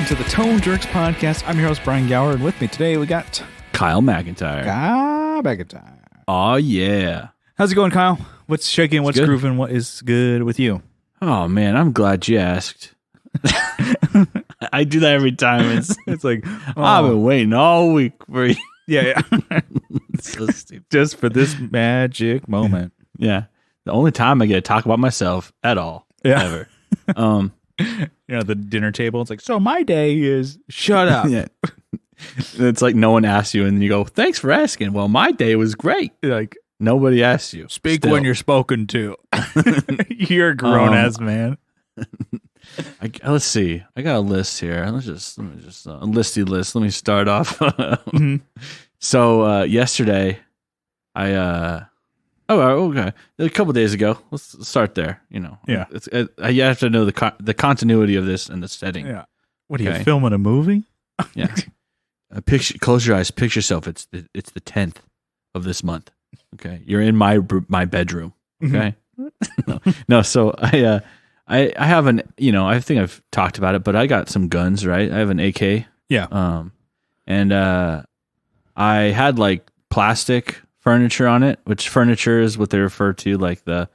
to the Tone Jerks podcast. I'm your host, Brian Gower, and with me today we got Kyle McIntyre. Oh, yeah. How's it going, Kyle? What's shaking? What's grooving? What is good with you? Oh, man, I'm glad you asked. I do that every time. It's like, I've been waiting all week for you. Yeah. So stupid. Just for this magic moment. Yeah. The only time I get to talk about myself at all. Yeah. Ever. The dinner table. It's like, so my day is shut up. Yeah. It's like no one asks you, and then you go, thanks for asking. Well, my day was great. Like, nobody asks you. speak Still. when you're spoken to. You're a grown ass man. Let's see. I got a list here. Let me just a listy list. Let me start off. So yesterday, okay. A couple days ago. Let's start there. Yeah. You have to know the continuity of this and the setting. Yeah. What are you filming a movie? Yeah. Close your eyes. Picture yourself. It's the 10th of this month. Okay. You're in my bedroom. Okay. No. So I have an. I think I've talked about it, but I got some guns. Right. I have an AK. Yeah. And I had like plastic furniture on it, which furniture is what they refer to, like the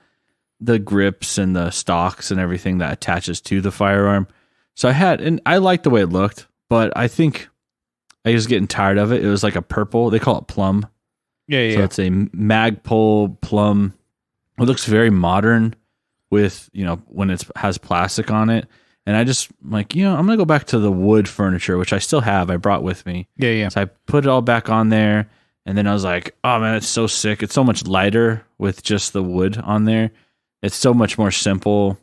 grips and the stocks and everything that attaches to the firearm. So and I liked the way it looked, but I think I was getting tired of it. It was like a purple. They call it plum. Yeah. So it's a Magpul plum. It looks very modern with, when it has plastic on it. And I just I'm going to go back to the wood furniture, which I still have. I brought with me. Yeah. So I put it all back on there. And then I was like, oh man, it's so sick. It's so much lighter with just the wood on there. It's so much more simple.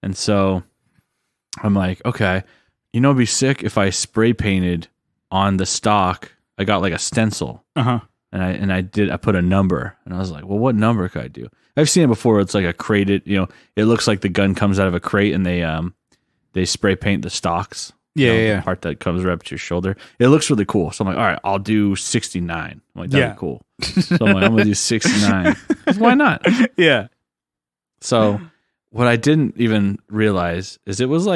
And so I'm like, okay, it'd be sick if I spray painted on the stock. I got like a stencil. Uh-huh. And I put a number. And I was like, well, what number could I do? I've seen it before. It's like a crated, it looks like the gun comes out of a crate and they spray paint the stocks. Yeah. The part that comes right up to your shoulder. It looks really cool. So I'm like, all right, I'll do 69. I'm like, that'd be cool. So I'm like, I'm going to do 69. 'Cause why not? Yeah. So what I didn't even realize is it was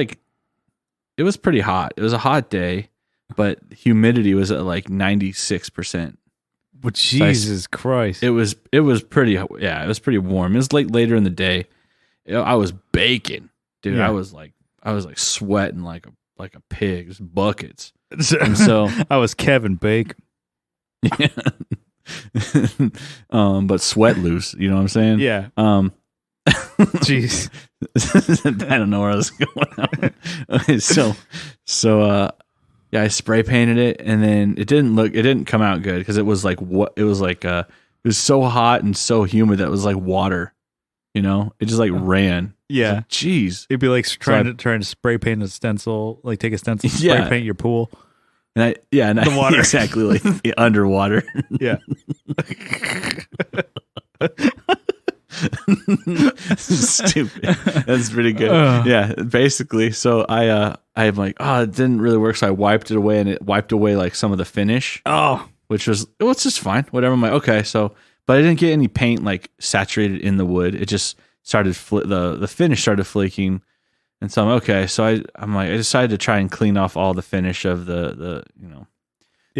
pretty hot. It was a hot day, but humidity was at like 96%. But Jesus Christ. It was pretty, it was pretty warm. It was later in the day. I was baking, dude. Yeah. I was like sweating like a pig, just buckets. And so I was Kevin Bacon. Yeah. But sweat loose, you know what I'm saying? Yeah. Jeez. I don't know where I was going. Okay, so I spray painted it, and then it didn't come out good because it was it was so hot and so humid that it was like water. It just ran. Yeah. Like, jeez. It'd be like trying to spray paint a stencil, like take a stencil, spray paint your pool. And the water. Exactly, like underwater. Yeah. Stupid. That's pretty good. Yeah, basically. So I'm like, it didn't really work. So I wiped it away, and it wiped away like some of the finish. Oh, which was, it's just fine. Whatever. I'm like, okay. So, but I didn't get any paint like saturated in the wood. It just started the finish started flaking, and so I'm okay. So I decided to try and clean off all the finish of the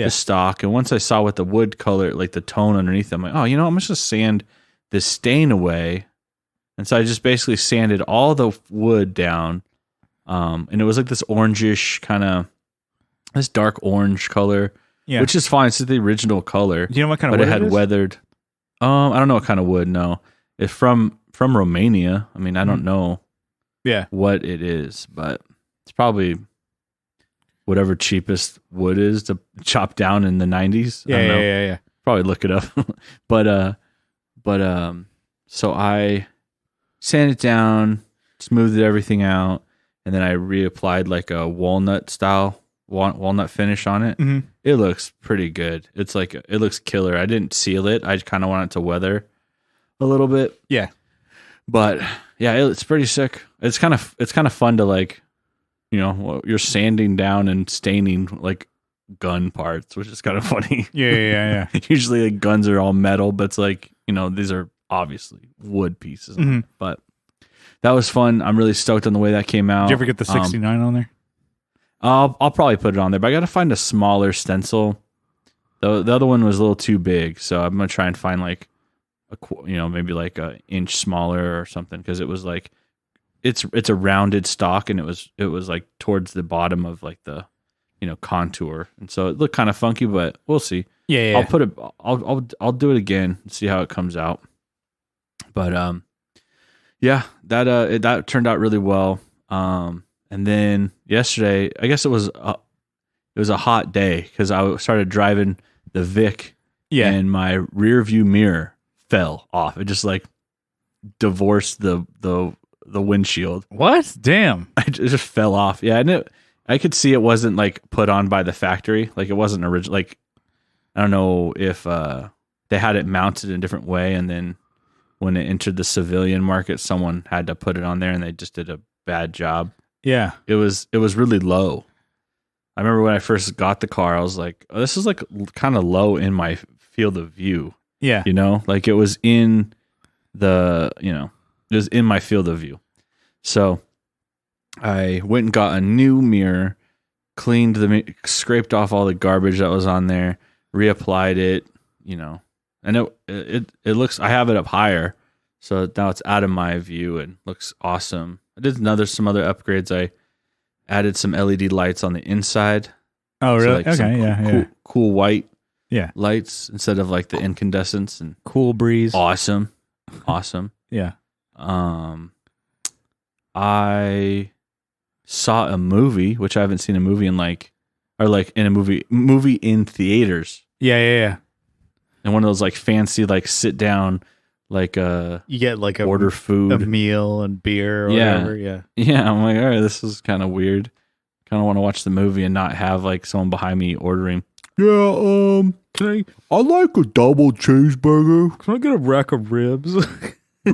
stock. And once I saw what the wood color, like the tone underneath, I'm like, I'm just gonna sand this stain away. And so I just basically sanded all the wood down, and it was like this orangish kind of this dark orange color, which is fine. It's the original color. Do you know what kind of wood wood it had weathered? I don't know what kind of wood. No, it's from Romania. I mean, I don't know what it is, but it's probably whatever cheapest wood is to chop down in the 90s. Yeah. Probably look it up. But so I sanded it down, smoothed everything out, and then I reapplied like a walnut finish on it. Mm-hmm. It looks pretty good. It looks killer. I didn't seal it. I kind of want it to weather a little bit. Yeah. But yeah, it's pretty sick. It's kind of fun to you're sanding down and staining like gun parts, which is kind of funny. Yeah. Usually like, guns are all metal, but it's like, these are obviously wood pieces. Mm-hmm. But that was fun. I'm really stoked on the way that came out. Did you ever get the 69 on there? I'll probably put it on there, but I got to find a smaller stencil. The other one was a little too big, so I'm gonna try and find like maybe like a inch smaller or something, because it was like it's a rounded stock, and it was like towards the bottom of like the contour, and so it looked kind of funky, but we'll see. Yeah. I'll put it. I'll do it again and see how it comes out. But yeah, that turned out really well. And then yesterday, I guess it was a hot day because I started driving the Vic, and my rear view mirror fell off. It just like divorced the windshield. What? Damn! It just fell off. Yeah, and I could see it wasn't like put on by the factory. Like it wasn't original. Like I don't know if they had it mounted in a different way, and then when it entered the civilian market, someone had to put it on there, and they just did a bad job. Yeah, it was really low. I remember when I first got the car, I was like, oh, this is like kind of low in my field of view. Yeah. Like it was in it was in my field of view. So I went and got a new mirror, scraped off all the garbage that was on there, reapplied it, and it looks, I have it up higher. So now it's out of my view and looks awesome. I did some other upgrades. I added some LED lights on the inside. Oh, really? So like Okay, cool white yeah, lights instead of like the incandescents, and cool breeze. Awesome. Yeah. I saw a movie, which I haven't seen a movie in in a movie in theaters. Yeah. And one of those like fancy like sit down like you get like order food, a meal and beer or whatever. Yeah, I'm like, all right, this is kind of weird. Kind of want to watch the movie and not have like someone behind me ordering. Yeah, I like a double cheeseburger. Can I get a rack of ribs?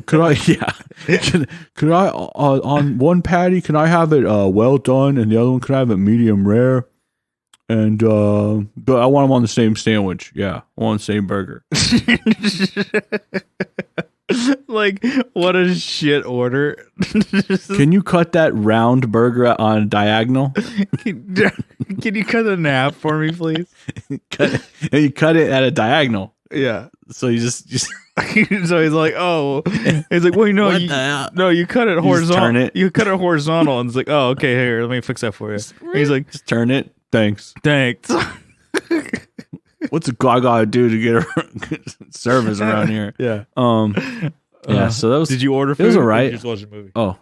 Could I? Yeah. Could I on one patty? Can I have it well done, and the other one can I have it medium rare? And but I want them on the same sandwich. Yeah, I want the same burger. Like, what a shit order. Can you cut that round burger on a diagonal? Can you cut it in half for me, please? You cut it at a diagonal. Yeah. So you just so he's like, oh, he's like, well, you cut it horizontal. Turn it. You cut it horizontal, and it's like, oh, okay, here, let me fix that for you. And he's like, just turn it. Thanks. What's a guy gotta do to get a service around here? Yeah. Yeah. So that was. Did you order food? It was alright. Or did you just watch a movie? Oh.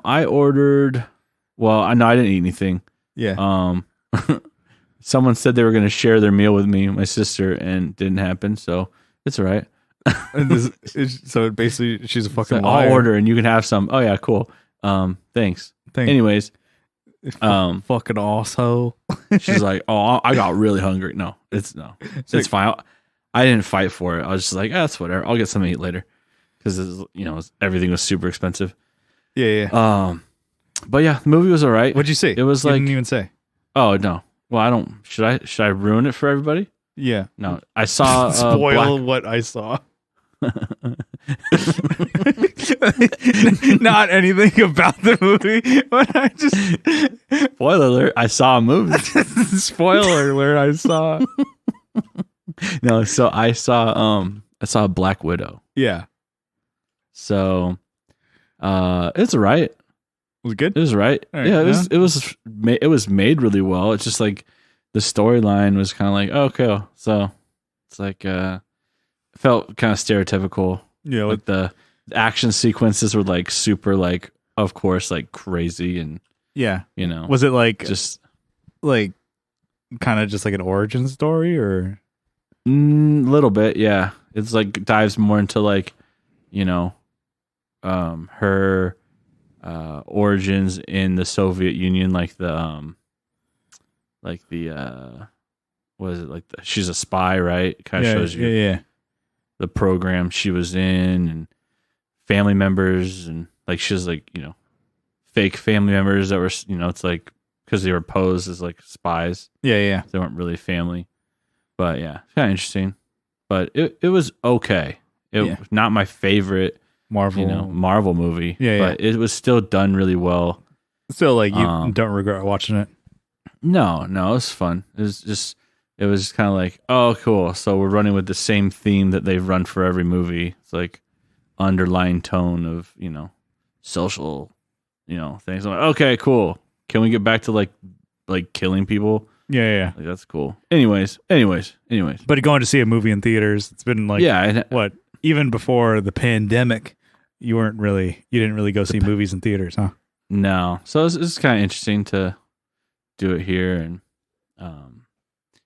I ordered. Well, I didn't eat anything. Yeah. Someone said they were going to share their meal with me, my sister, and it didn't happen. So it's all right. So basically, she's a fucking liar. I'll order and you can have some. Oh yeah, cool. Thanks. Anyways, fucking asshole. She's like, oh, I got really hungry. No, it's fine. I didn't fight for it. I was just like, that's whatever. I'll get something to eat later because everything was super expensive. Yeah. But yeah, the movie was all right. What'd you see? It was you like, didn't even say. Oh no. Well, I don't. Should I ruin it for everybody? Yeah. No, I saw spoil what I saw. Not anything about the movie, but I just spoiler alert. I saw a movie. Spoiler alert. I saw. No, so I saw Black Widow. Yeah. So, it's right. Was it good? It was right. Yeah, it was made really well. It's just like the storyline was kind of like, oh, okay, so it's like felt kind of stereotypical. Yeah, like the action sequences were like super like, of course, like crazy and yeah, Was it like just like kind of just like an origin story or little bit? Yeah, it's like dives more into like her origins in the Soviet Union, like the what is it, like she's a spy, right? It kind of shows you the program she was in and family members, and like she's like fake family members that were it's like because they were posed as like spies. Yeah. They weren't really family, but yeah, kind of interesting. But it was okay. It was not my favorite Marvel movie. Yeah, but it was still done really well. Still, like, you don't regret watching it. No, it was fun. It was kind of like, oh, cool. So we're running with the same theme that they've run for every movie. It's like underlying tone of, social, things. I'm like, okay, cool. Can we get back to like killing people? Yeah. Like, that's cool. Anyways. But going to see a movie in theaters, it's been like, even before the pandemic, you didn't really go see movies in theaters, huh? No. So it's kind of interesting to do it here, and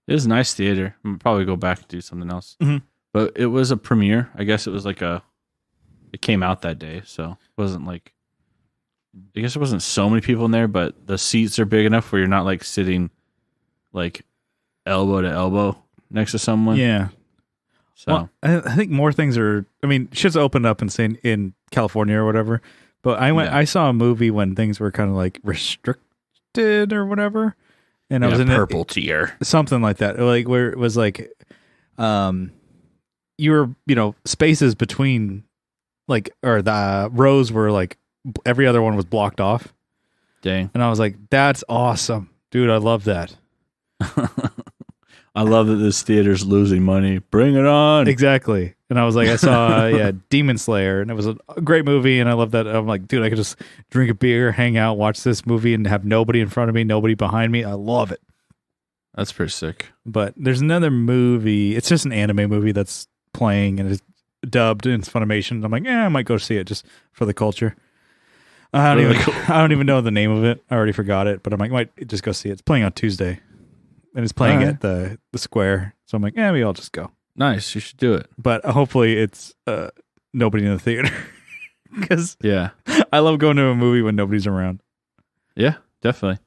it was a nice theater. I'll probably go back and do something else. Mm-hmm. But it was a premiere. I guess it was like it came out that day, so it wasn't like, I guess there wasn't so many people in there, but the seats are big enough where you're not like sitting like elbow to elbow next to someone. Yeah. So I think more things are. I mean, shit's opened up in California or whatever. But I saw a movie when things were kind of like restricted or whatever, and I was in purple tier, something like that, like where it was like, you were spaces between, like, or the rows were like every other one was blocked off. Dang. And I was like, that's awesome, dude. I love that. I love that this theater's losing money. Bring it on. Exactly. And I was like, I saw Demon Slayer, and it was a great movie, and I love that. I'm like, dude, I could just drink a beer, hang out, watch this movie, and have nobody in front of me, nobody behind me. I love it. That's pretty sick. But there's another movie. It's just an anime movie that's playing, and it's dubbed, and it's Funimation. I'm like, I might go see it just for the culture. I don't even know the name of it. I already forgot it, but I'm like, might just go see it. It's playing on Tuesday, and it's playing at the Square. So I'm like, maybe I'll just go. Nice, you should do it. But hopefully it's nobody in the theater, because I love going to a movie when nobody's around. Yeah, definitely.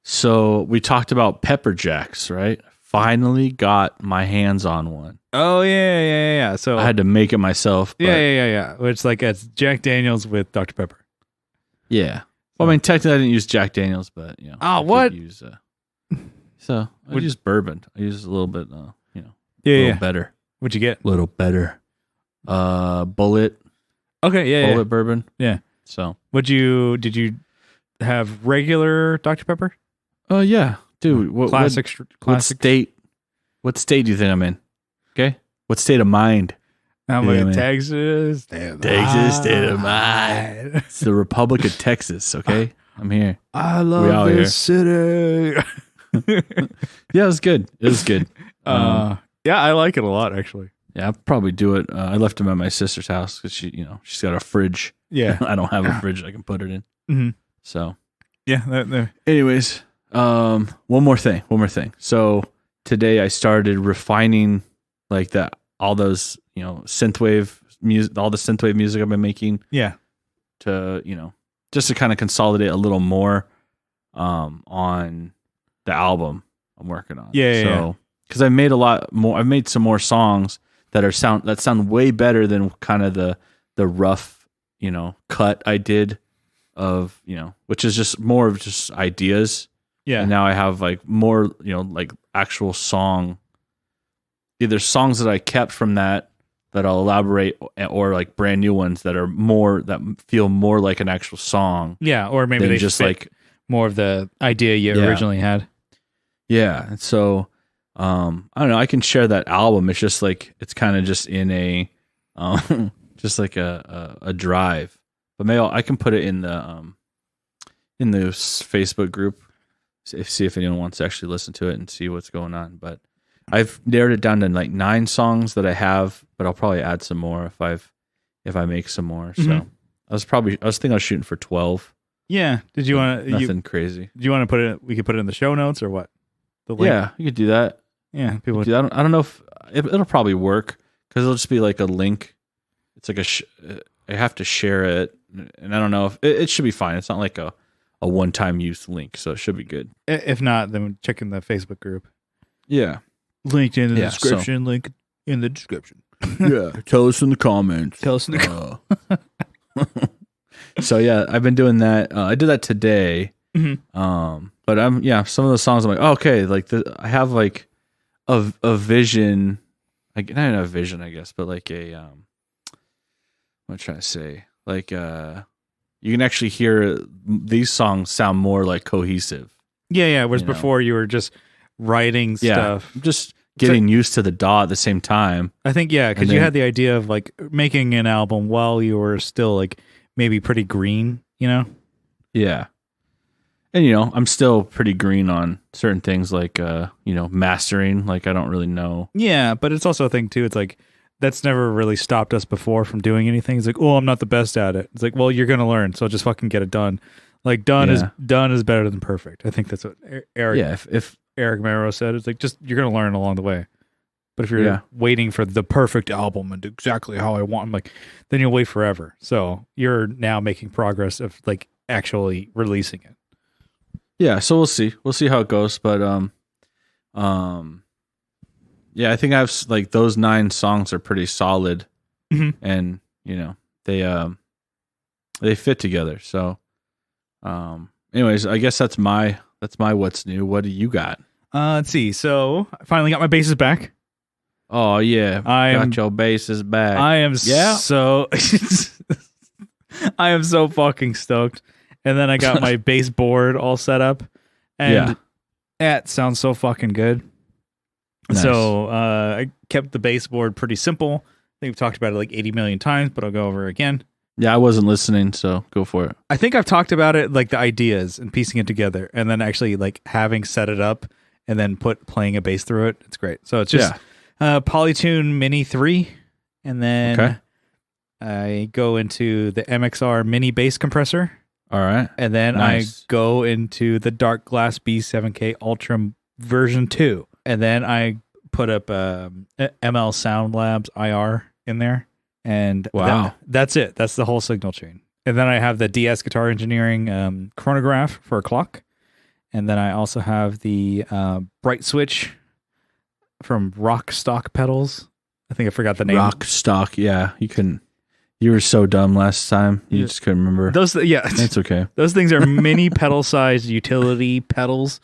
So we talked about pepper jacks, right? Finally got my hands on one. Oh yeah. So I had to make it myself. But yeah. It's like it's Jack Daniels with Dr. Pepper. Yeah. Well, I mean, technically I didn't use Jack Daniels, but Oh, what? So I use bourbon. I use a little bit, better. What'd you get? A little better. Bullet. Okay, Bullet bourbon. Yeah. So did you have regular Dr. Pepper? Oh yeah, dude. Classic. What state do you think I'm in? Okay. What state of mind? I'm like Texas. Texas state of mind. It's the Republic of Texas. Okay, I'm here. I love this city. Yeah, it was good. Yeah, I like it a lot, actually. Yeah, I'll probably do it. I left him at my sister's house because she's got a fridge. Yeah, I don't have a fridge I can put it in. Mm-hmm. So yeah. Anyways, one more thing. So today I started refining like all those synthwave music, all the synthwave music I've been making. Yeah, to just to kind of consolidate a little more on the album I'm working on. Yeah. Because I've made a lot more. I've made some more songs that sound way better than kind of the rough cut I did of which is just more of just ideas. Yeah. And now I have like more like actual either songs that I kept from that I'll elaborate, or like brand new ones that feel more like an actual song. Yeah, or maybe they just like more of the idea you originally had. Yeah, and so I don't know. I can share that album. It's just like it's kind of just in a just like a drive. But maybe I can put it in the Facebook group. See if anyone wants to actually listen to it and see what's going on. But I've narrowed it down to like 9 songs that I have, but I'll probably add some more if I make some more. So I was thinking I was shooting for 12. Yeah. Did you want to nothing crazy? Do you want to put it? We could put it in the show notes or what? The link? Yeah, you could do that. Yeah, people. I don't know if it'll probably work because it'll just be like a link. It's like I have to share it, and I don't know if it should be fine. It's not like a one-time use link, so it should be good. If not, then check in the Facebook group. Yeah, linked in the description. Link in the description. Yeah, tell us in the comments. So yeah, I've been doing that. I did that today. Mm-hmm. But some of the songs I'm like, okay, like I have like a vision, like not a vision, I guess, but like a what am I trying to say? Like you can actually hear these songs sound more like cohesive. Yeah. Whereas before you were just writing stuff. Just getting used to the DAW at the same time. I think, because you had the idea of like making an album while you were still like maybe pretty green, Yeah. And, I'm still pretty green on certain things like, mastering. Like, I don't really know. Yeah, but it's also a thing, too. It's like, that's never really stopped us before from doing anything. It's like, oh, I'm not the best at it. It's like, well, you're going to learn, so just fucking get it done. Like, done is better than perfect. I think that's what Eric Eric Mero said. It's like, just, you're going to learn along the way. But if you're waiting for the perfect album and exactly how I want, like, then you'll wait forever. So you're now making progress of, like, actually releasing it. Yeah, so we'll see. We'll see how it goes. But, I think I've, like, those 9 songs are pretty solid. Mm-hmm. And, they fit together. So, anyways, I guess that's my what's new. What do you got? Let's see. So I finally got my basses back. Oh yeah, got your basses back. I am so I am so fucking stoked. And then I got my bass board all set up, and that sounds so fucking good. Nice. So I kept the bass board pretty simple. I think we've talked about it like 80 million times, but I'll go over it again. Yeah, I wasn't listening, so go for it. I think I've talked about it, like the ideas and piecing it together, and then actually like having set it up and then playing a bass through it. It's great. So it's just Polytune Mini 3, and then I go into the MXR Mini Bass Compressor. All right. And then I go into the Dark Glass B7K Ultra version 2. And then I put up ML Sound Labs IR in there. And that's it. That's the whole signal chain. And then I have the DS Guitar Engineering chronograph for a clock. And then I also have the Bright Switch from Rock Stock Pedals. I think I forgot the name. Rock Stock, yeah. You were so dumb last time. You just couldn't remember. It's okay. Those things are mini pedal-sized utility pedals.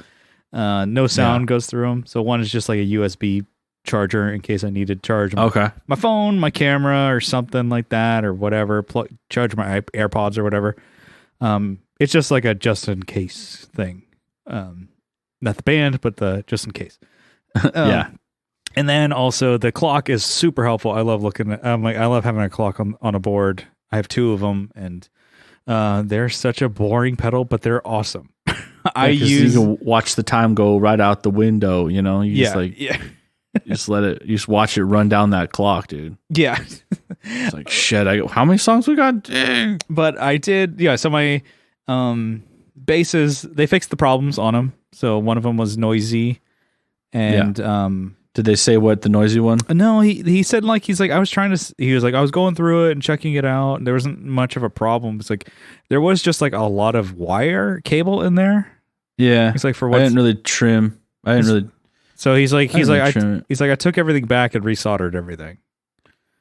No sound goes through them. So one is just like a USB charger in case I need to charge my phone, my camera, or something like that, or whatever. Charge my AirPods or whatever. It's just like a just in case thing. Not the band, but the just in case. And then also the clock is super helpful. I love looking at. I love having a clock on a board. I have 2 of them, and they're such a boring pedal, but they're awesome. You can watch the time go right out the window. You just let it. You just watch it run down that clock, dude. Yeah, it's like shit. How many songs we got? Dang. But I did. Yeah, so my basses, they fixed the problems on them. So one of them was noisy, and did they say what the noisy one? No, he said I was going through it and checking it out, and there wasn't much of a problem. It's like there was just like a lot of wire cable in there. Yeah, he's like, for what? I didn't really trim. So he's like I took everything back and resoldered everything.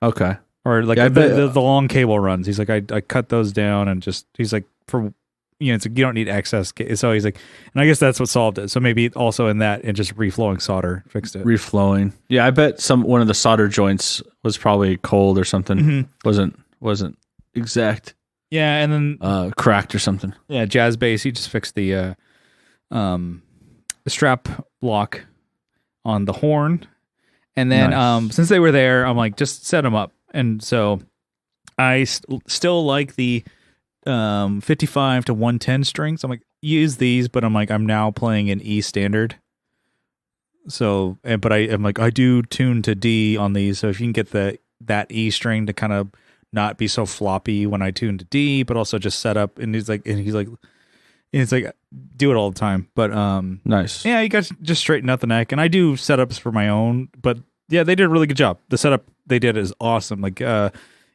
Okay. Or like the long cable runs. He's like, I cut those down and just, he's like, for, it's like, you don't need excess. So he's like, and I guess that's what solved it. So maybe also in that and just reflowing solder fixed it. Reflowing. Yeah. I bet one of the solder joints was probably cold or something. Mm-hmm. Wasn't exact. Yeah. And then cracked or something. Yeah. Jazz bass. He just fixed the strap lock on the horn. And then since they were there, I'm like, just set them up. And so I still like the 55 to 110 strings. I'm like, use these, but I'm like, I'm now playing an E standard. So, but I'm like, I do tune to D on these. So if you can get that E string to kind of not be so floppy when I tune to D, but also just set up. And he's like, it's like, do it all the time. But nice. Yeah, you guys just straighten out the neck. And I do setups for my own, but yeah, they did a really good job. The setup they did is awesome. Like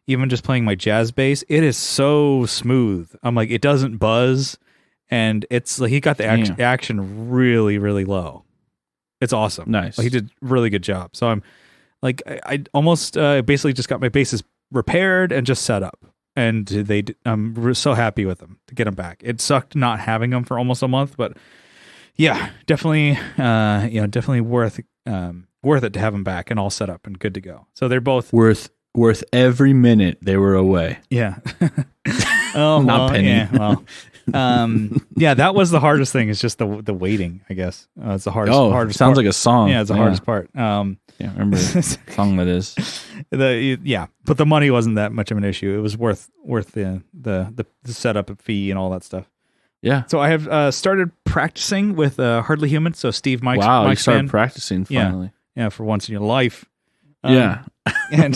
even just playing my jazz bass, it is so smooth. I'm like, it doesn't buzz, and it's like he got the action really, really low. It's awesome. Nice. Like, he did a really good job. So I'm like, I almost basically just got my basses repaired and just set up. And I'm so happy with them to get them back. It sucked not having them for almost a month, but yeah, definitely, definitely worth it to have them back and all set up and good to go. So they're both worth every minute they were away. Yeah. Oh, Not well, Penny. Yeah, yeah, that was the hardest thing. It's just the waiting, I guess. It's the hardest. Hardest sounds part. like a song. Yeah, it's the hardest part. Can't remember the song that is. But the money wasn't that much of an issue. It was worth the setup fee and all that stuff. Yeah. So I have started practicing with Hardly Human. So Steve Mike's Wow, you Mike's started band. practicing finally. Yeah, for once in your life. Yeah. And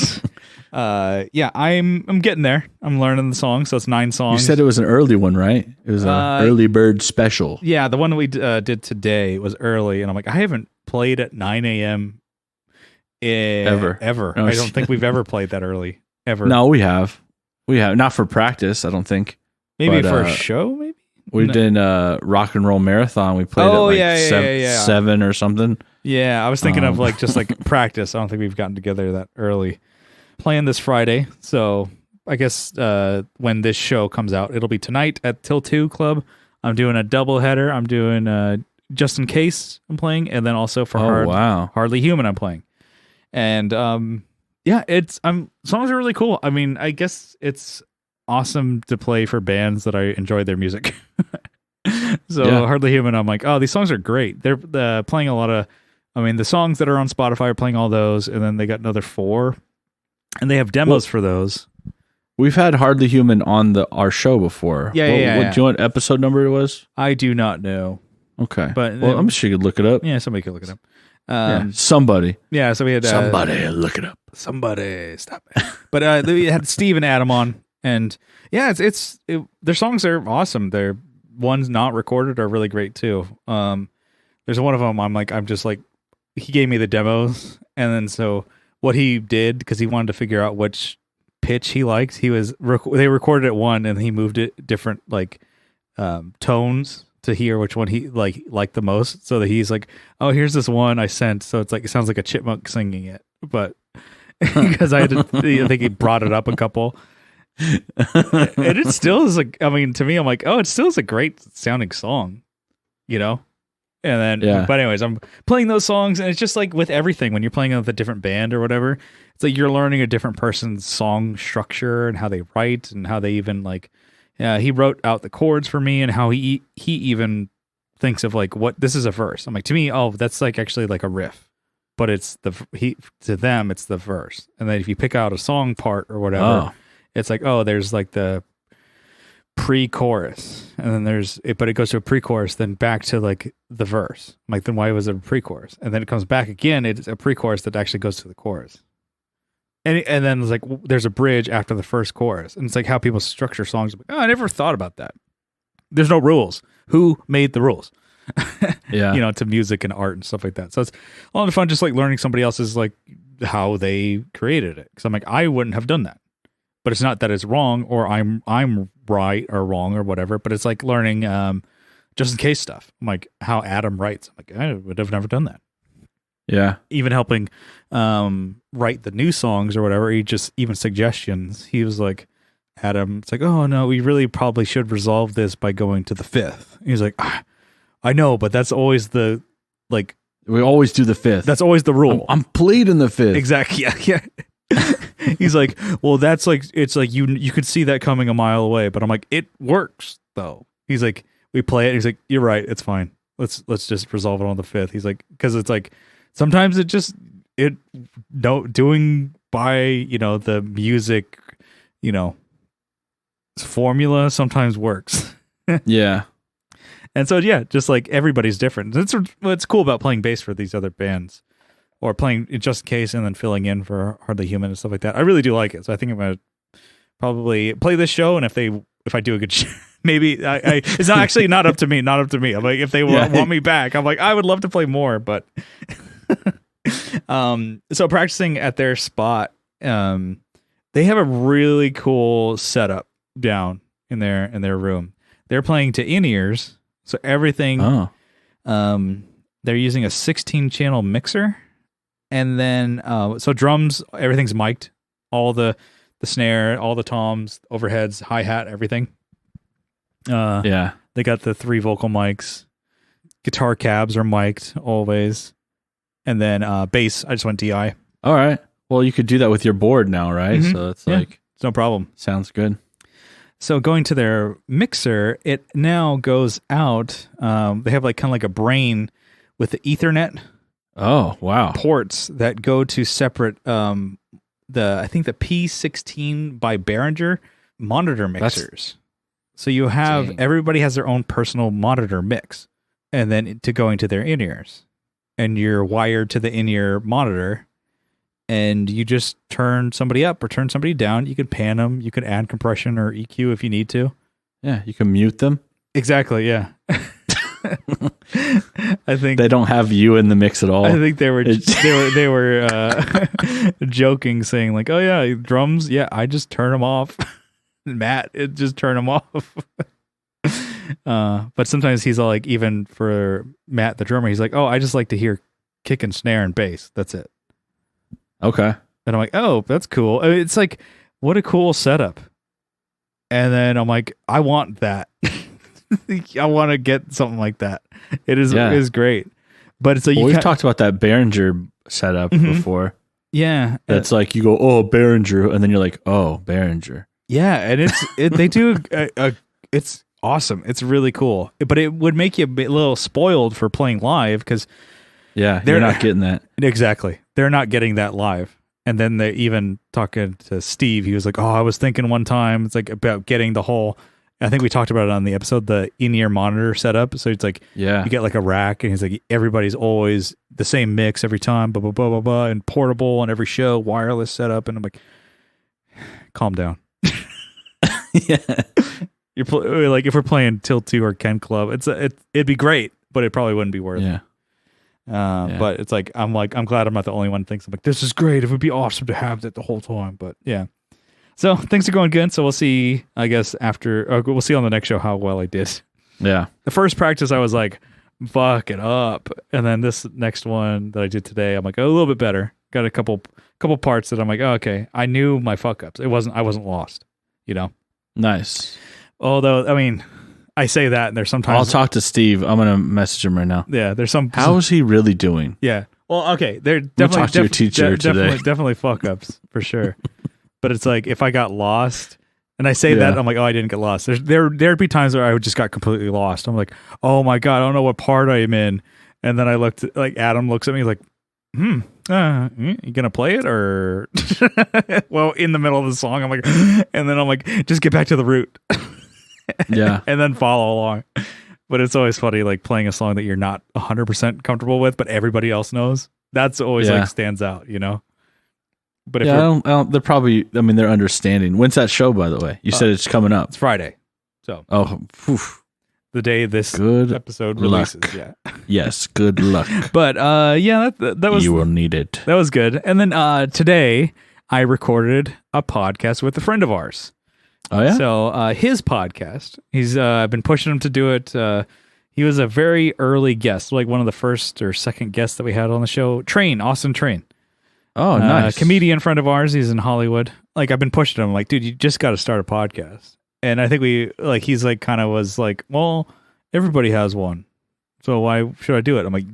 I'm getting there. I'm learning the songs. So it's 9 songs. You said it was an early one, right? It was an early bird special. Yeah, the one that we did today was early, and I'm like, I haven't played at 9 a.m. Ever. Oh, I don't think we've ever played that early. Ever. No, we have. Not for practice, I don't think. Maybe but, for a show, maybe? We did a rock and roll marathon. We played at 7 or something. Yeah, I was thinking of just practice. I don't think we've gotten together that early. Playing this Friday, so I guess when this show comes out, it'll be tonight at Till 2 Club. I'm doing a double header. I'm doing Just in Case I'm playing, and then also for Hardly Human I'm playing. And songs are really cool. I mean, I guess it's awesome to play for bands that I enjoy their music. So Hardly Human, I'm like, oh, these songs are great. They're playing a lot of, the songs that are on Spotify are playing all those, and then they got another 4, and they have demos for those. We've had Hardly Human on our show before. Yeah. Do you know what episode number it was? I do not know. Okay. But I'm sure you could look it up. Yeah, somebody could look it up. Somebody. Yeah, so we had somebody look it up. Somebody stop it. But we had Steve and Adam on, and their songs are awesome. Their ones not recorded are really great too. There's one of them he gave me the demos, and then so what he did, because he wanted to figure out which pitch he liked, they recorded it one, and he moved it different tones to hear which one he liked the most, so that he's like, oh, here's this one I sent, so it's it sounds like a chipmunk singing it, but because I think he brought it up a couple, and it still is to me, I'm like, oh, it still is a great sounding song, and then but anyways, I'm playing those songs, and it's just with everything, when you're playing with a different band or whatever, it's you're learning a different person's song structure and how they write and how they even he wrote out the chords for me, and how he even thinks of what this is a verse. I'm to me, oh, that's actually a riff, but it's to them it's the verse. And then if you pick out a song part or whatever, it's there's the pre-chorus, and then there's it, but it goes to a pre-chorus, then back to the verse. I'm then why was it a pre-chorus? And then it comes back again. It's a pre-chorus that actually goes to the chorus. And then it's there's a bridge after the first chorus, and it's how people structure songs. I never thought about that. There's no rules. Who made the rules? Yeah, to music and art and stuff like that. So it's a lot of fun, just learning somebody else's how they created it. Because I'm I wouldn't have done that, but it's not that it's wrong or I'm right or wrong or whatever. But it's learning just in case stuff. I'm how Adam writes. I'm I would have never done that. Yeah. Even helping write the new songs or whatever, even suggestions. He was Adam, it's oh no, we really probably should resolve this by going to the 5th. He's I know, but that's always the we always do the 5th. That's always the rule. I'm pleading the 5th. Exactly. Yeah. He's well, that's it's you could see that coming a mile away, but I'm it works though. He's we play it. He's you're right, it's fine. Let's just resolve it on the 5th. He's because it's sometimes doing by the music formula sometimes works. Yeah. And so just everybody's different. That's what's cool about playing bass for these other bands, or playing Just in Case and then filling in for Hardly Human and stuff like that. I really do like it. So I think I'm gonna probably play this show, and if I do a good show, maybe it's not actually not up to me. Not up to me. I'm if they want me back, I'm I would love to play more, but so practicing at their spot, they have a really cool setup down in their room. They're playing to in-ears, so everything. They're using a 16-channel mixer, and then so drums, everything's mic'd, all the snare, all the toms, overheads, hi-hat, everything. They got the 3 vocal mics. Guitar cabs are mic'd always. And then bass, I just went DI. All right. Well, you could do that with your board now, right? Mm-hmm. So it's it's no problem. Sounds good. So going to their mixer, it now goes out. They have like kind of like a brain with the Ethernet Oh, wow. ports that go to separate. I think the P16 by Behringer monitor mixers. So you have everybody has their own personal monitor mix, and then to go into their in-ears, and you're wired to the in-ear monitor. And you just turn somebody up or turn somebody down. You can pan them. You can add compression or EQ if you need to. Yeah, you can mute them. Exactly. Yeah. I think they don't have you in the mix at all. I think they were joking, saying like, "Oh yeah, drums. Yeah, I just turn them off." Matt, it just turn them off. But sometimes he's all like, even for Matt the drummer, he's like, "Oh, I just like to hear kick and snare and bass. That's it." Okay. And I'm like, oh, that's cool. I mean, it's like, what a cool setup. And then I'm like, I want that. I want to get something like that. It is great. But it's like, we've talked about that Behringer setup before. Yeah. That's like, you go, oh, Behringer. And then you're like, oh, Behringer. Yeah. And they do, it's awesome. It's really cool. But it would make you a little spoiled for playing live because they're not getting that. Exactly. They're not getting that live. And then they even talking to Steve, he was like, oh, I was thinking one time, it's like about getting the whole, I think we talked about it on the episode, the in-ear monitor setup. So it's like, you get like a rack, and he's like, everybody's always the same mix every time, blah, blah, blah, blah, blah, and portable on every show, wireless setup. And I'm like, calm down. Yeah. You're like, if we're playing Tilt 2 or Ken Club, it'd be great, but it probably wouldn't be worth it. But it's like, I'm glad I'm not the only one who thinks, I'm like, this is great. It would be awesome to have that the whole time. But yeah. So things are going good. So we'll see, I guess, we'll see on the next show how well I did. Yeah. The first practice, I was like, fuck it up. And then this next one that I did today, I'm like, oh, a little bit better. Got a couple parts that I'm like, oh, okay. I knew my fuck ups. I wasn't lost, you know? Nice. Although, I mean, I say that, and there's sometimes I'll talk to Steve. I'm gonna message him right now. Yeah, there's some. How is he really doing? Yeah. Well, okay. They're We'll talk to your teacher today. Definitely fuck ups for sure. But it's like, if I got lost, and I say that, I'm like, oh, I didn't get lost. There'd be times where I just got completely lost. I'm like, oh my god, I don't know what part I am in. And then I looked, like Adam looks at me like, you gonna play it or? Well, in the middle of the song, I'm like, and then I'm like, just get back to the root. Yeah. And then follow along. But it's always funny, like playing a song that you're not 100% comfortable with, but everybody else knows. That's always like stands out, you know? But if they're probably, I mean, they're understanding. When's that show, by the way? You said it's coming up. It's Friday. So, the day this episode releases. Yeah. Yes. Good luck. But that was, you will need it. That was good. And then today I recorded a podcast with a friend of ours. Oh yeah. So his podcast, I've been pushing him to do it. He was a very early guest, like one of the first or second guests that we had on the show. Austin Train. Oh, nice. Comedian friend of ours. He's in Hollywood. Like, I've been pushing him, like, dude, you just got to start a podcast. And I think he's like, kind of was like, well, everybody has one, so why should I do it? I'm like,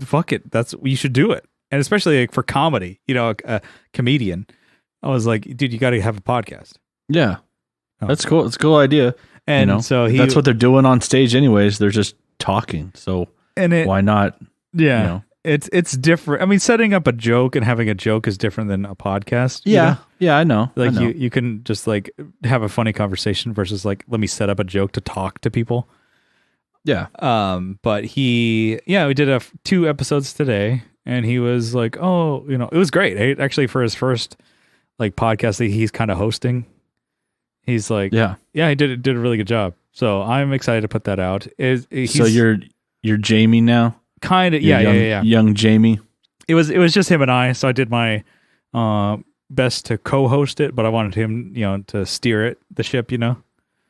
fuck it. You should do it. And especially like for comedy, you know, a comedian. I was like, dude, you got to have a podcast. Yeah. That's cool. It's a cool idea. And so that's what they're doing on stage anyways. They're just talking. So why not? Yeah. You know? It's different. I mean, setting up a joke and having a joke is different than a podcast. Yeah. You know? Yeah, I know. Like you can just like have a funny conversation versus like, let me set up a joke to talk to people. Yeah. But we did 2 episodes today, and he was like, oh, you know, it was great. Actually, for his first like podcast that he's kind of hosting, he's like, yeah, he did a really good job. So I'm excited to put that out. So you're Jamie now? Kind of, yeah. Young Jamie. It was just him and I. So I did my best to co-host it, but I wanted him, you know, to steer the ship, you know.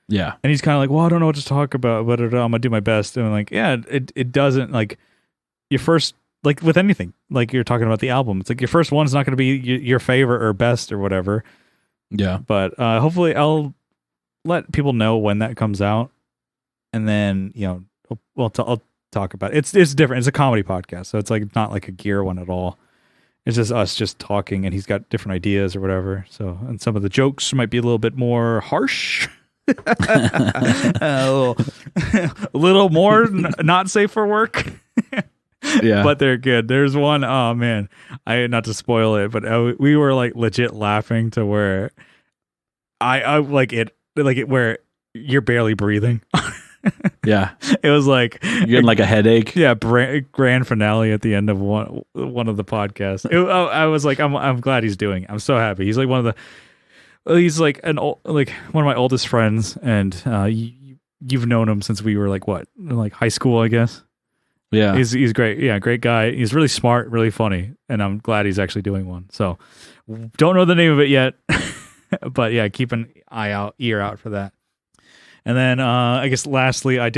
Yeah. And he's kind of like, well, I don't know what to talk about, but I'm gonna do my best. And I'm like, yeah, it doesn't, like, your first, like with anything, like you're talking about the album, it's like your first one's not going to be your favorite or best or whatever. Yeah. But hopefully I'll let people know when that comes out, and then, you know, I'll talk about it. It's different. It's a comedy podcast, so it's like not like a gear one at all. It's just us just talking, and he's got different ideas or whatever. So, and some of the jokes might be a little bit more harsh. A little more not safe for work. Yeah. But they're good. There's one, oh man, not to spoil it, but we were like legit laughing to where I where you're barely breathing. Yeah. It was like you're getting like a headache. Yeah, grand finale at the end of one of the podcasts. I was like, I'm glad he's doing it. I'm so happy. He's like he's like one of my oldest friends, and you've known him since we were like high school, I guess. Yeah. He's great. Yeah, great guy. He's really smart, really funny, and I'm glad he's actually doing one. So, don't know the name of it yet, but yeah, keep an ear out for that. And then I guess lastly, I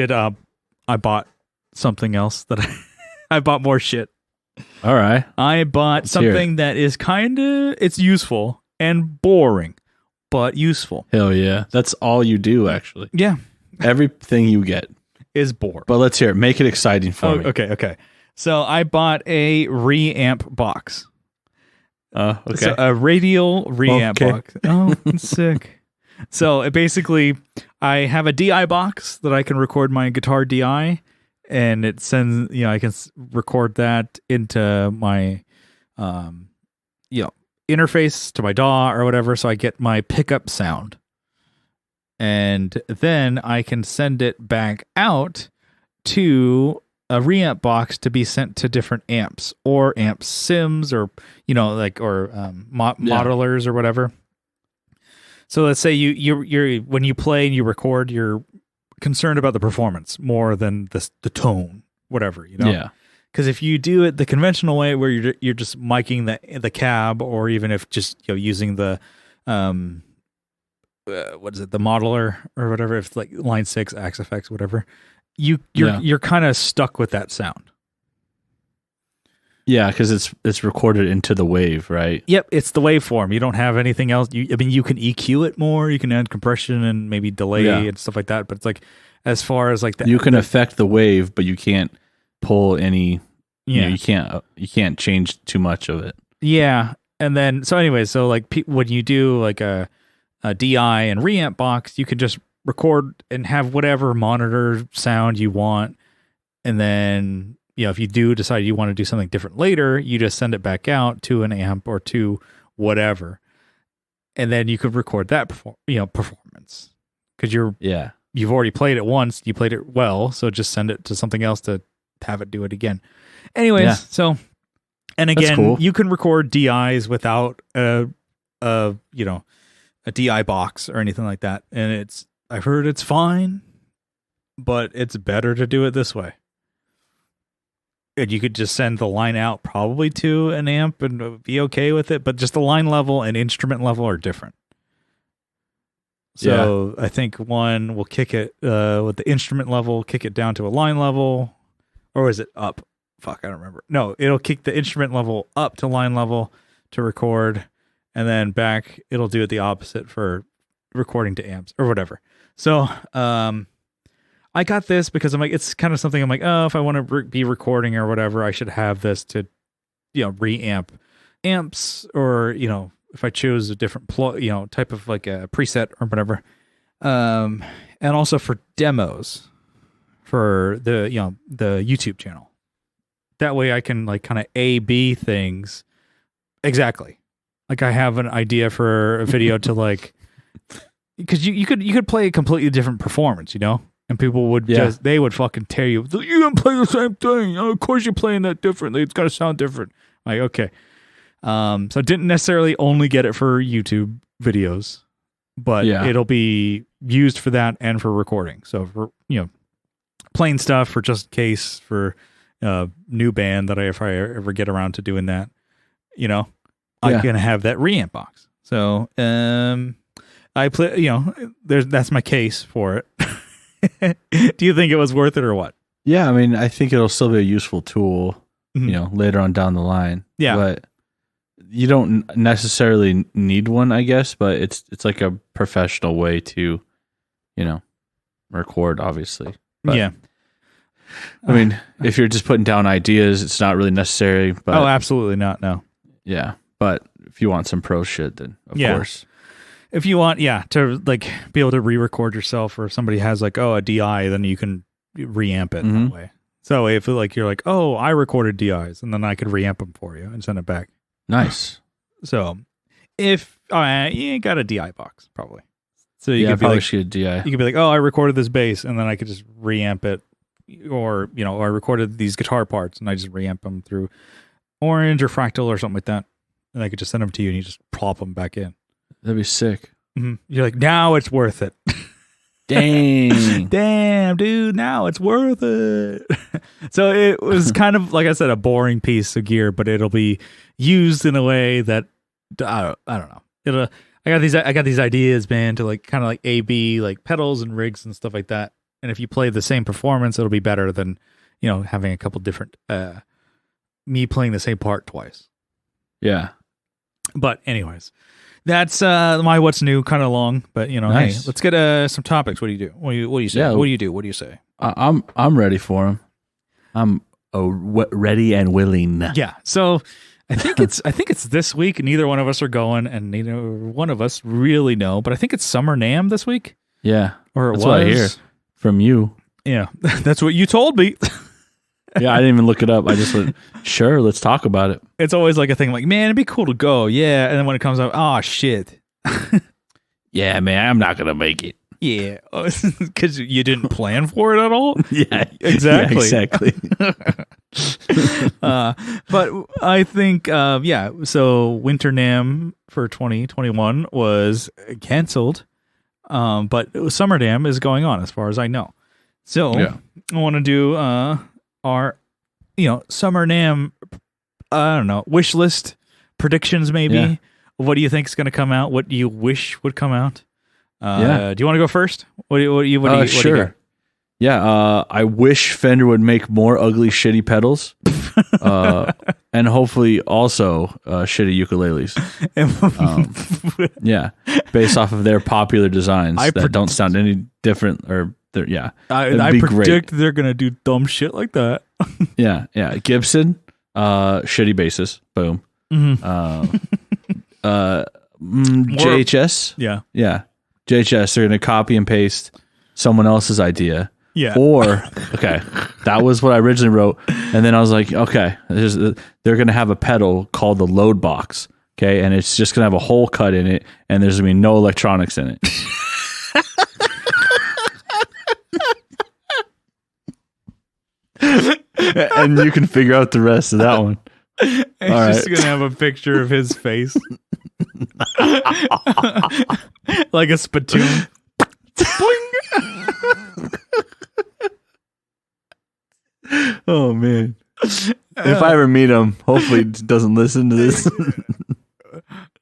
bought something else that I bought more shit. All right. I bought something that is it's useful and boring, but useful. Hell yeah. That's all you do, actually. Yeah. Everything you get is boring. But let's hear it. Make it exciting for me. Okay. So I bought a reamp box. Okay. So a radial reamp box. Oh, it's sick. So I have a DI box that I can record my guitar DI, and it sends, I can record that into my, interface to my DAW or whatever. So I get my pickup sound, and then I can send it back out to a reamp box to be sent to different amps or amp sims or, modelers or whatever. So let's say you're when you play and you record, you're concerned about the performance more than the tone, whatever, Yeah. Because if you do it the conventional way, where you're just miking the cab, or even if just using the what is it, the modeler or whatever, if it's like line 6 Axe FX, whatever, you're kind of stuck with that sound. Yeah, because it's recorded into the wave, right? Yep, it's the waveform. You don't have anything else. You can EQ it more. You can add compression and maybe delay and stuff like that. But it's like, as far as like that, you can affect the wave, but you can't pull any. Yeah, you can't change too much of it. Yeah, and then when you do like a DI and reamp box, you can just record and have whatever monitor sound you want, and then. If you do decide you want to do something different later, you just send it back out to an amp or to whatever, and then you could record that performance, because you've already played it once, you played it well, so just send it to something else to have it do it again. Anyways, so, and again, cool. You can record DIs without a DI box or anything like that, and I've heard it's fine, but it's better to do it this way. And you could just send the line out probably to an amp and be okay with it, but just the line level and instrument level are different. So I think one will kick it with the instrument level, kick it down to a line level, or is it up? Fuck, I don't remember. No, it'll kick the instrument level up to line level to record, and then back it'll do it the opposite for recording to amps or whatever. So, I got this because I'm like, it's kind of something I'm like, if I want to be recording or whatever, I should have this to, reamp amps, or, if I choose a different type of like a preset or whatever. And also for demos for the YouTube channel. That way I can like kind of A/B things. Exactly. Like I have an idea for a video to like, because you could play a completely different performance, And people would they would fucking tear you. You don't play the same thing. Of course you're playing that differently. It's got to sound different. Like, okay. So I didn't necessarily only get it for YouTube videos, but it'll be used for that and for recording. So for, playing stuff for just in case, for new band that if I ever get around to doing that, I can have that reamp box. So I play, that's my case for it. Do you think it was worth it or what? Yeah, I mean, I think it'll still be a useful tool, later on down the line. Yeah. But you don't necessarily need one, I guess, but it's like a professional way to, record, obviously. But, yeah. I mean, if you're just putting down ideas, it's not really necessary. But absolutely not, no. Yeah, but if you want some pro shit, then of course. if you want, to like be able to re-record yourself, or if somebody has like a DI, then you can reamp it that way. So if like you're like, oh, I recorded DIs, and then I could reamp them for you and send it back. Nice. So if you ain't got a DI box, probably. So you could probably like, should DI. You could be like, oh, I recorded this bass, and then I could just reamp it, or I recorded these guitar parts, and I just reamp them through Orange or Fractal or something like that, and I could just send them to you, and you just plop them back in. That'd be sick. Mm-hmm. You're like, now it's worth it. Dang. Damn, dude, now it's worth it. So it was kind of, like I said, a boring piece of gear, but it'll be used in a way that I don't know. I got these ideas, man, to like kind of like A/B like pedals and rigs and stuff like that. And if you play the same performance, it'll be better than having a couple different me playing the same part twice. Yeah. But anyways, that's my what's new, kind of long, but nice. Hey, let's get some topics. What do you do? What do you say? Yeah. What do you do? What do you say? I'm ready for them. I'm ready and willing. Yeah. So I think it's this week. Neither one of us are going, and neither one of us really know. But I think it's Summer NAMM this week. Yeah, or that's what I hear from you. Yeah, that's what you told me. Yeah, I didn't even look it up. I just went, sure, let's talk about it. It's always like a thing, like, man, it'd be cool to go. Yeah, and then when it comes out, oh shit. Yeah, man, I'm not gonna make it. Yeah, because you didn't plan for it at all. Yeah, exactly. Yeah, exactly. But I think, so Winter NAMM for 2021 was canceled, but Summer NAMM is going on as far as I know. So I want to do our, Summer NAMM, I don't know, wish list predictions maybe. Yeah. What do you think is going to come out? What do you wish would come out? Do you want to go first? What do you sure. Yeah, I wish Fender would make more ugly, shitty pedals, and hopefully also shitty ukuleles. Yeah, based off of their popular designs that don't sound any different, or I predict they're gonna do dumb shit like that. Yeah. Gibson, shitty basses, boom. Mm-hmm. JHS, yeah. JHS, they're gonna copy and paste someone else's idea. Yeah. Or, okay, that was what I originally wrote. And then I was like, okay, they're going to have a pedal called the load box. Okay. And it's just going to have a hole cut in it. And there's going to be no electronics in it. And you can figure out the rest of that one. It's just going to have a picture of his face. Like a spittoon. Oh man, if I ever meet him, hopefully he doesn't listen to this.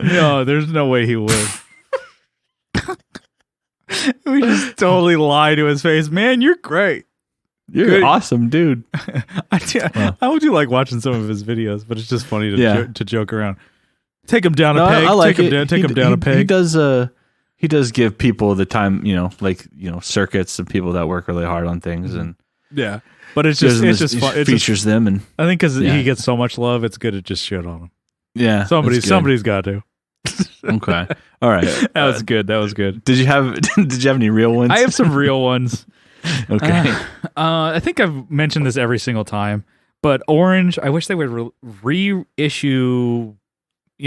No, there's no way he would. We just totally lie to his face. Man, you're great. You're awesome, dude. I do like watching some of his videos, but it's just funny to joke around. Take him down a peg. I like take him down a peg. He does give people the time, circuits and people that work really hard on things, and but it's just fun. It features them, and I think because he gets so much love, it's good to just shit on him. Yeah, somebody's got to. Okay, all right, that was good. That was good. Did you have any real ones? I have some real ones. Okay, I think I've mentioned this every single time, but Orange, I wish they would reissue,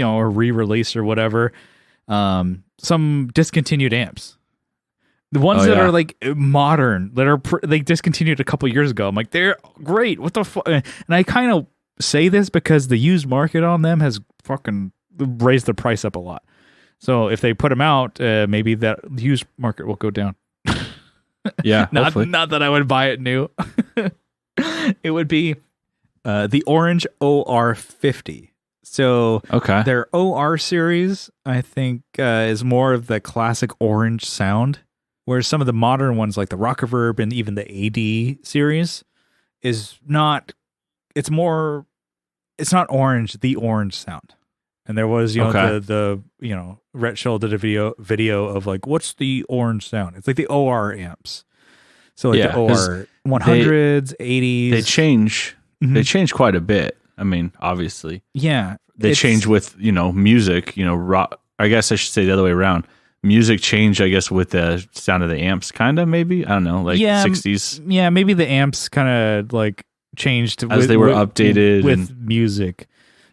or re-release or whatever, some discontinued amps. The ones that are like modern, that are they discontinued a couple years ago. I'm like, they're great. What the fuck? And I kind of say this because the used market on them has fucking raised the price up a lot. So if they put them out, maybe that used market will go down. Yeah, not that I would buy it new. It would be the Orange OR50. So their OR series, I think, is more of the classic Orange sound. Whereas some of the modern ones, like the Rockaverb and even the AD series, is not. It's not Orange, the Orange sound. And there was, the Rhett Shull did a video of like, what's the Orange sound? It's like the OR amps. So like the OR 100s, 80s. They change. Mm-hmm. They change quite a bit. I mean, obviously. Yeah. They change with, music, rock. I guess I should say the other way around. music changed, I guess, with the sound of the amps, kind of, maybe. I don't know, like 60s. Yeah, maybe the amps kind of like changed as they were updated with music.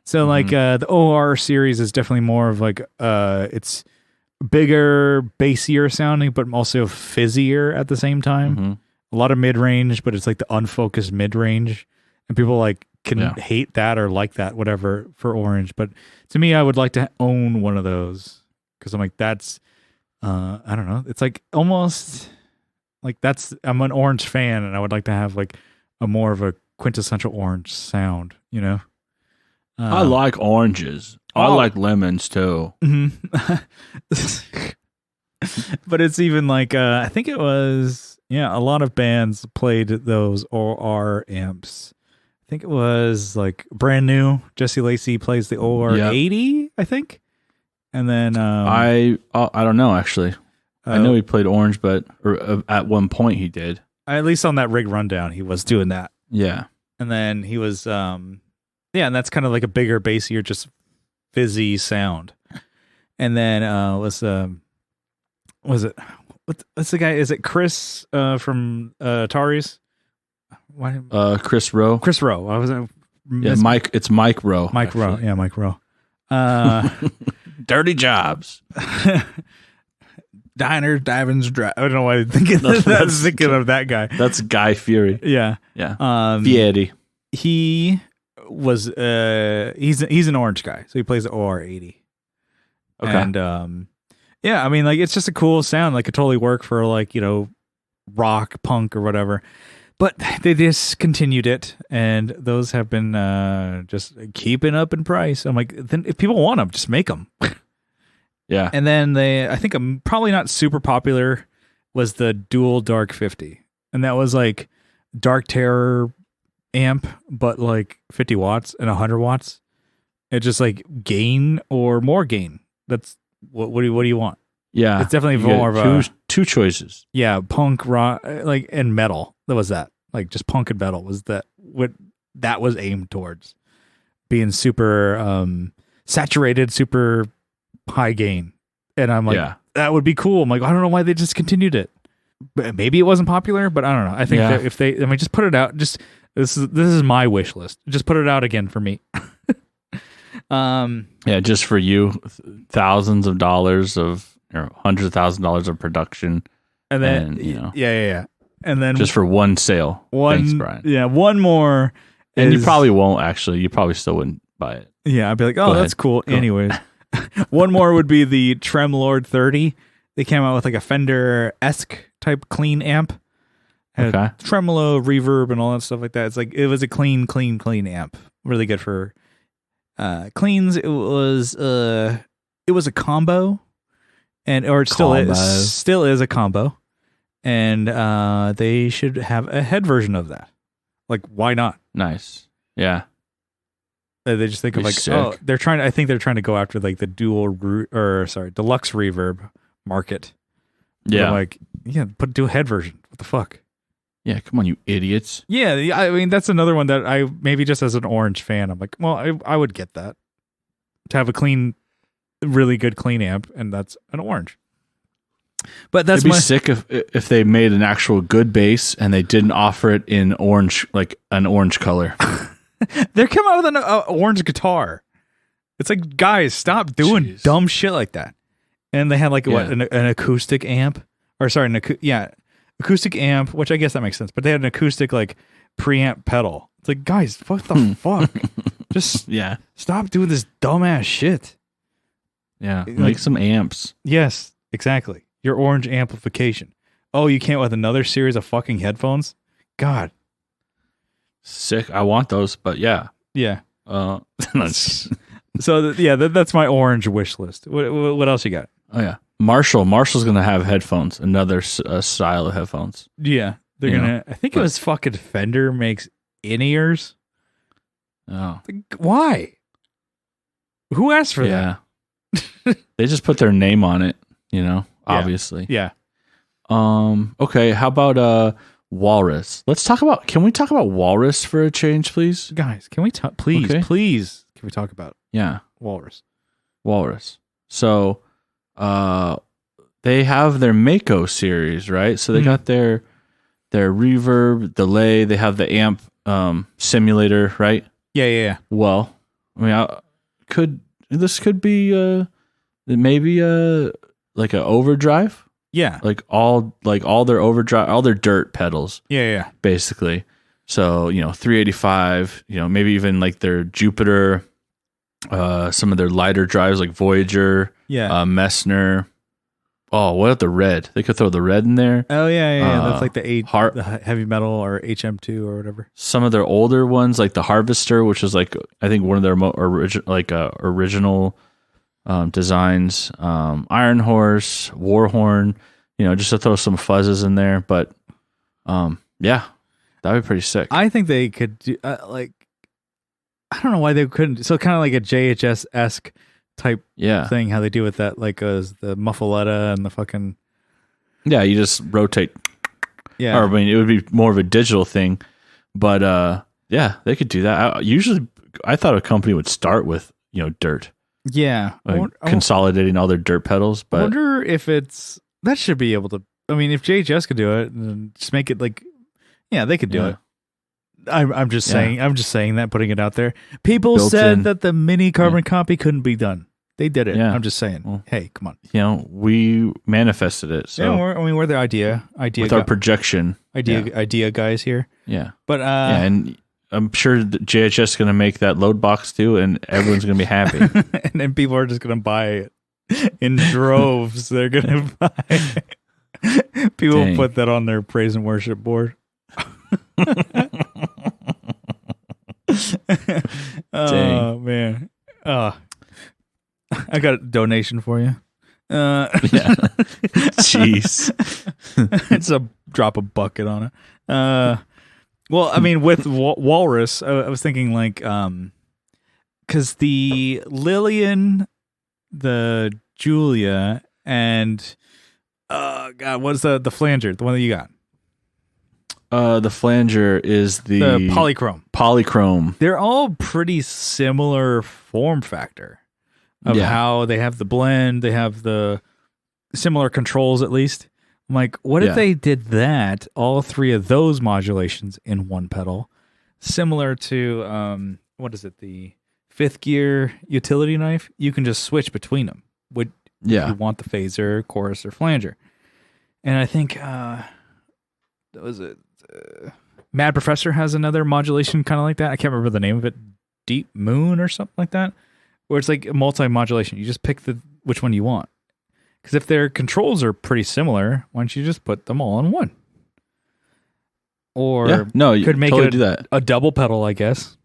So like the OR series is definitely more of like it's bigger, bassier sounding, but also fizzier at the same time. A lot of mid range, but it's like the unfocused mid range, and people like can hate that or like that, whatever, for Orange. But to me, I would like to own one of those because I'm like, that's I don't know, it's like almost like I'm an Orange fan, and I would like to have like a more of a quintessential Orange sound, you know. I like oranges. I like lemons too. But it's even like I think it was a lot of bands played those OR amps. I think it was like Brand New. Jesse Lacey plays the OR 80, I think. And then I don't know actually. I know he played Orange, but at one point he did. At least on that Rig Rundown, he was doing that. Yeah. And then he was and that's kind of like a bigger, bassier, just fizzy sound. And then was it what's the guy? Is it Chris from Atari's? Why? Chris Rowe. Chris Rowe. I was Mike. It's Mike Rowe. Mike Rowe. Yeah, Mike Rowe. Dirty Jobs. Diners, Dives, Drive. I don't know why I'm thinking of that guy. That's Guy Fieri. Yeah. Fieri. He was he's an Orange guy, so he plays the OR 80. Okay. And I mean, like, it's just a cool sound. Like, it totally work for like, you know, rock, punk, or whatever. But they discontinued it, and those have been just keeping up in price. I'm like, then if people want them, just make them. Yeah. And then I think probably not super popular was the Dual Dark 50. And that was like Dark Terror amp, but like 50 watts and 100 watts. It just like gain or more gain. That's what do you want? Yeah. It's definitely more of two choices. Yeah, punk, rock, like, and metal. That was that. Like, just punk and metal was what that was aimed towards. Being super saturated, super high gain. And I'm like, that would be cool. I'm like, I don't know why they discontinued it. But maybe it wasn't popular, but I don't know. I think that if they just put it out, this is my wish list. Just put it out again for me. Just for you, thousands of dollars of $100,000 of production. And then and then just for one sale. Thanks, Brian. Yeah, one more. And you probably won't actually. You probably still wouldn't buy it. Yeah, I'd be like, oh, that's cool. Anyways. One more would be the Tremlord 30. They came out with like a Fender-esque type clean amp. Okay. Tremolo, reverb, and all that stuff like that. It's like, it was a clean amp. Really good for cleans. It was a combo, or it still is a combo. And they should have a head version of that. Like, why not? Nice. Yeah. They just think of like, sick. I think they're trying to go after like the deluxe reverb market. Yeah. Like, do a head version. What the fuck? Yeah, come on, you idiots. Yeah, I mean, that's another one that I, maybe just as an Orange fan, I'm like, well, I would get that. To have a clean, really good clean amp, and that's an Orange. But that's It'd be sick if they made an actual good bass and they didn't offer it in orange, like an orange color. They come out with an orange guitar. It's like, guys, stop doing dumb shit like that. And they had like an acoustic amp, or sorry, acoustic amp, which I guess that makes sense. But they had an acoustic like preamp pedal. It's like, guys, what the fuck? Just stop doing this dumbass shit. Yeah, make some amps. Yes, exactly. Your Orange amplification. Oh, you can't with another series of fucking headphones? God. Sick. I want those, but yeah. Yeah. That's my Orange wish list. What else you got? Oh, yeah. Marshall's going to have headphones, another style of headphones. Yeah. They're going to, I think it was fucking Fender makes in-ears. Oh. Like, why? Who asked for that? They just put their name on it, obviously. Yeah. Okay, how about Walrus? Can we talk about Walrus for a change, please? Guys, can we talk, please, can we talk about Walrus? So, they have their Mako series, right? So they got their reverb, delay. They have the amp simulator, right? Yeah. Well, I mean, this could be maybe like an overdrive. Yeah. Like all their overdrive, all their dirt pedals. Yeah. Basically. So, 385, maybe even like their Jupiter, some of their lighter drives like Voyager, Messner. Oh, what about the red? They could throw the red in there. Oh yeah. That's like the heavy metal or HM2 or whatever. Some of their older ones, like the Harvester, which is like I think one of their original designs. Iron Horse, Warhorn. Just to throw some fuzzes in there. But yeah, that'd be pretty sick. I think they could do I don't know why they couldn't. So kind of like a JHS-esque type thing, how they do with that, like the muffaletta and the fucking... Yeah, you just rotate. Yeah. Or, I mean, it would be more of a digital thing. But, yeah, they could do that. I thought a company would start with, dirt. Yeah. Consolidating all their dirt pedals. But I wonder if that should be able to... I mean, if JHS could do it, then just make it like... Yeah, they could do it. I'm just saying. I'm just saying that, putting it out there. People said that the mini carbon copy couldn't be done. They did it. Yeah. I'm just saying. Well, hey, come on. We manifested it. So we're the idea with our projection. Idea guys here. Yeah. But and I'm sure that JHS is going to make that load box too, and everyone's going to be happy. And then people are just going to buy it in droves. They're going to buy. People put that on their praise and worship board. Oh man. I got a donation for you. Jeez. It's a drop a bucket on it. Well, I mean, with Walrus, I was thinking like because the Lillian, the Julia, and God, what's the flanger, the one that you got? The flanger is the polychrome. Polychrome. They're all pretty similar form factor of how they have the blend. They have the similar controls, at least. I'm like, what if they did that, all three of those modulations in one pedal, similar to, what is it, the fifth gear utility knife? You can just switch between them. Would you want the phaser, chorus, or flanger? And I think, that was it. Mad Professor has another modulation kind of like that. I can't remember the name of it. Deep Moon or something like that, where it's like multi-modulation. You just pick which one you want. Because if their controls are pretty similar, why don't you just put them all in one? Or you could make totally it do that. A double pedal, I guess.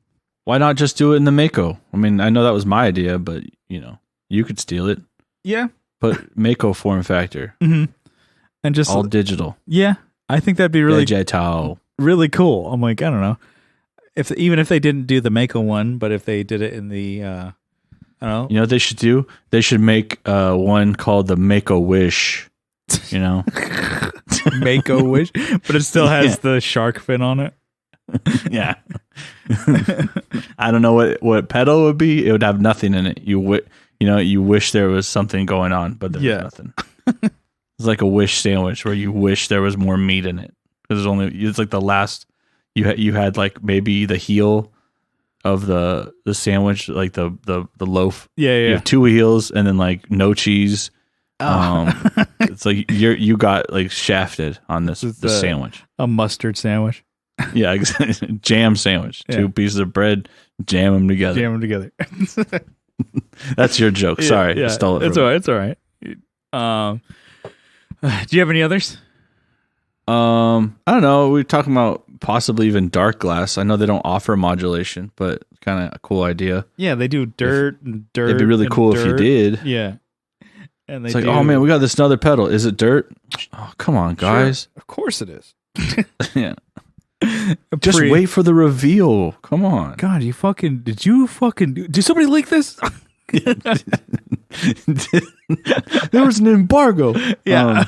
Why not just do it in the Mako? I mean, I know that was my idea, but you could steal it. Yeah. Put Mako form factor. Mm-hmm. And just all digital. Yeah. I think that'd be really cool. I'm like, I don't know. Even if they didn't do the Mako one, but if they did it in the I don't know. You know what they should do? They should make one called the Mako Wish. Mako Wish, but it still has the shark fin on it. Yeah. I don't know what pedal would be. It would have nothing in it. You wish there was something going on, but there's nothing. It's like a wish sandwich where you wish there was more meat in it, because it's like the last you had like maybe the heel of the sandwich, like the loaf. Yeah. You have two heels and then like no cheese. It's like you got like shafted on this sandwich. A mustard sandwich. Yeah, exactly. Jam sandwich. Yeah. 2 pieces of bread, jam them together. That's your joke. Sorry, I stole it. It's all right. It's all right. Do you have any others? I don't know. We were talking about possibly even dark glass. I know they don't offer modulation, but kind of a cool idea. Yeah, they do dirt. It'd be really cool if you did. Yeah. And it's like, oh man, we got this other pedal. Is it dirt? Oh, come on, guys. Sure. Of course it is. Yeah. Just wait for the reveal. Come on. God, did somebody leak this? There was an embargo. Yeah.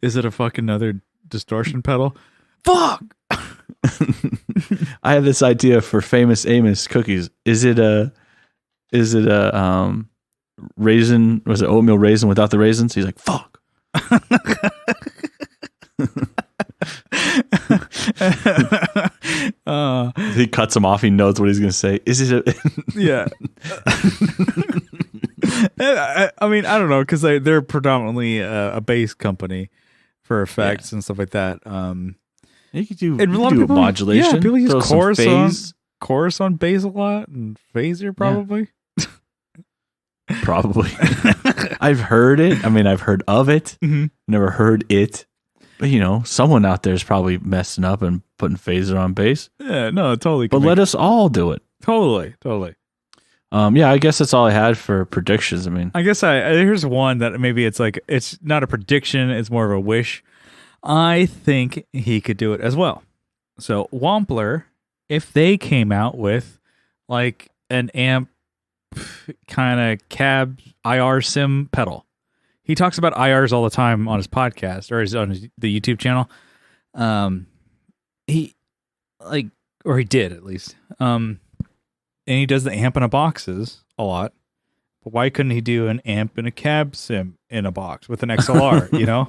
Is it a fucking other distortion pedal? Fuck. I have this idea for Famous Amos cookies. Is it a raisin? Was it oatmeal raisin without the raisins? He's like, fuck. He cuts him off. He knows what he's going to say. Is it a Yeah. I mean, I don't know, because they're predominantly a bass company for effects and stuff like that. You could do, And a lot of do people, modulation. Yeah, people use throw some chorus on bass a lot, and phaser probably. Probably. I've heard it. I mean, I've heard of it. Mm-hmm. Never heard it. But, you know, someone out there is probably messing up and putting phaser on bass. Yeah, no, totally. But let us all do it. Totally. Yeah, I guess that's all I had for predictions. I mean, I guess here's one that maybe it's like, it's not a prediction, it's more of a wish. I think he could do it as well. So Wampler, if they came out with like an amp kind of cab IR sim pedal. He talks about IRs all the time on his podcast or the YouTube channel. He did at least. And he does the amp in a boxes a lot. But why couldn't he do an amp in a cab sim in a box with an XLR, you know?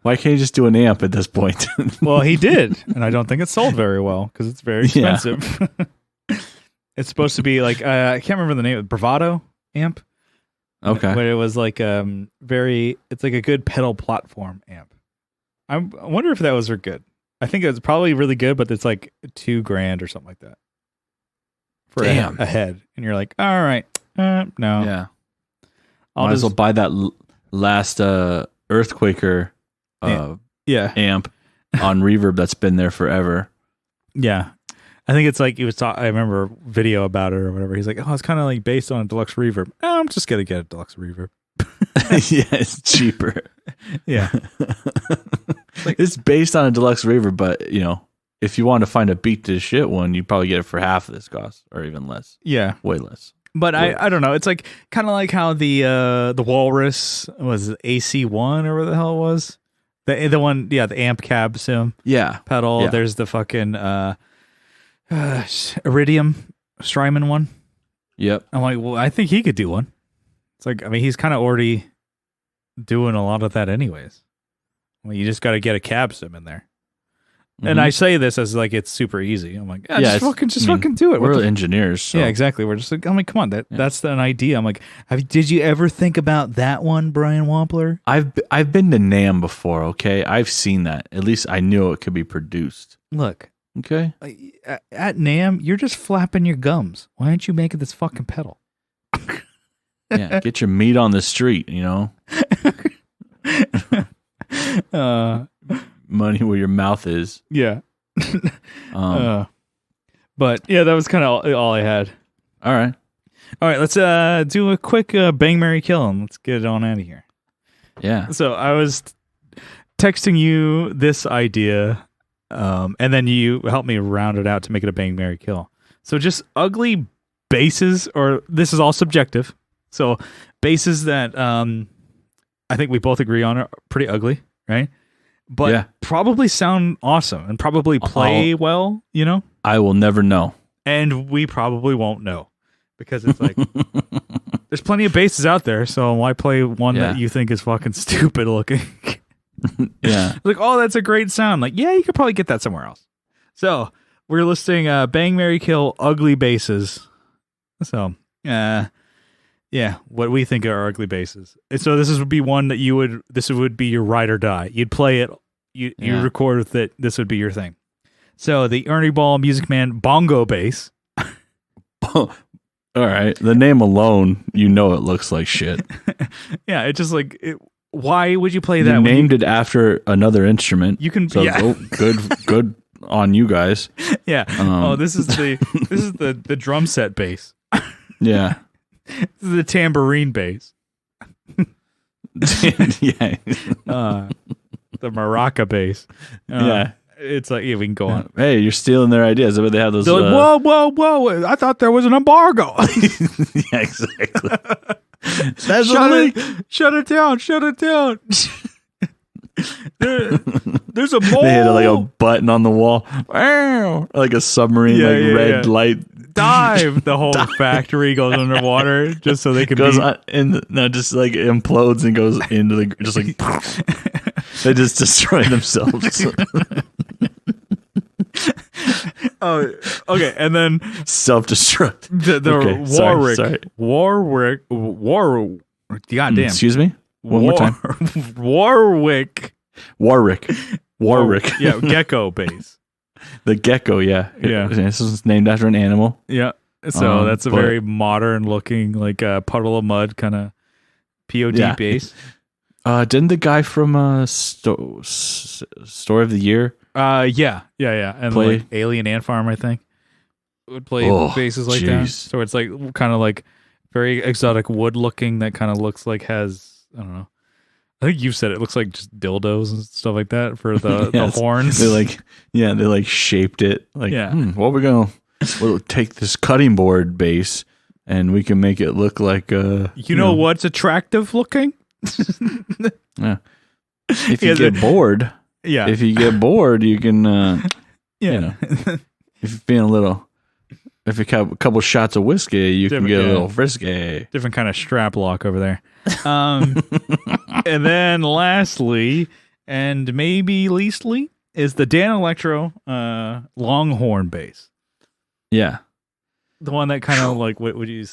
Why can't you just do an amp at this point? Well, he did, and I don't think it sold very well because it's very expensive. Yeah. It's supposed to be like I can't remember the name, Bravado amp. Okay, but it was like it's like a good pedal platform amp. I wonder if that was good. I think it was probably really good, but it's like $2,000 or something like that for a head, and you're like, all right, no, yeah, might as well buy that last Earthquaker amp on reverb that's been there forever. Yeah. I think it's like he was talking. I remember a video about it or whatever. He's like, "Oh, it's kind of like based on a deluxe reverb." Oh, I'm just gonna get a deluxe reverb. Yeah, it's cheaper. Yeah, it's based on a deluxe reverb, but you know, if you want to find a beat to shit one, you probably get it for half of this cost or even less. Yeah, way less. But I don't know. It's like kind of like how the Walrus was AC1 or whatever the hell it was. The one, the amp cab sim. Yeah, pedal. Yeah. There's the fucking Iridium Strymon one. Yep. I'm like, well, I think he could do one. It's like, I mean, he's kind of already doing a lot of that anyways. Well, you just got to get a cab sim in there. Mm-hmm. And I say this as like it's super easy. I'm like, just fucking do it. We're engineers. So. Yeah, exactly. We're just like, I mean, come on, that's an idea. I'm like, did you ever think about that one, Brian Wampler? I've been to NAMM before. Okay, I've seen that. At least I knew it could be produced. Look, okay, at NAMM, you're just flapping your gums. Why aren't you making this fucking pedal? Yeah, get your meat on the street. You know. Money where your mouth is. Yeah. But yeah, that was kind of all I had. All right, let's do a quick bang, marry, kill, and let's get it on out of here. Yeah. So I was texting you this idea, and then you helped me round it out to make it a bang, marry, kill. So just ugly basses, or this is all subjective. So basses that I think we both agree on are pretty ugly, right? But probably sound awesome and probably play well, you know? I will never know. And we probably won't know because it's like, there's plenty of basses out there. So why play one that you think is fucking stupid looking? Yeah. Like, oh, that's a great sound. Like, yeah, you could probably get that somewhere else. So we're listing bang, marry, kill, ugly basses. So, what we think are ugly basses. And so this would be one that this would be your ride or die. You'd play it, you record with it, this would be your thing. So the Ernie Ball Music Man bongo bass. All right. The name alone, you know it looks like shit. Yeah, it's just like, why would you play that? You named it after another instrument. You can, good on you guys. Yeah. This is the drum set bass. Yeah. This is the tambourine bass. Yeah. The maraca bass. Yeah. It's like, we can go on. Hey, you're stealing their ideas. I bet they have those. They're like, whoa. I thought there was an embargo. Yeah, exactly. Shut it down. There's a mole. They had like a button on the wall. Like a submarine, red light dive. The whole factory goes underwater just so they can just like implodes and goes into the just like they just destroy themselves. Oh, okay, and then self-destruct. Warwick. Goddamn. Excuse me. One more time. Warwick. Yeah, gecko base. The gecko. Yeah. This is named after an animal. Yeah. So that's a very modern looking, like a puddle of mud kind of POD base. Didn't the guy from Story of the Year? Yeah, and play like Alien Ant Farm, I think, would play bases like that. So it's like kind of like very exotic wood looking that kind of looks like has, I don't know. I think you said it looks like just dildos and stuff like that for the horns. They shaped it like, we'll take this cutting board base and we can make it look like you know what's attractive looking? Yeah. If you get bored. Yeah. If you get bored, you can, if you're feeling a little, if you have a couple shots of whiskey, you can get a little frisky. Different kind of strap lock over there. And then lastly, and maybe leastly, is the Dan Electro Longhorn bass. Yeah. The one that kind of like, what would you,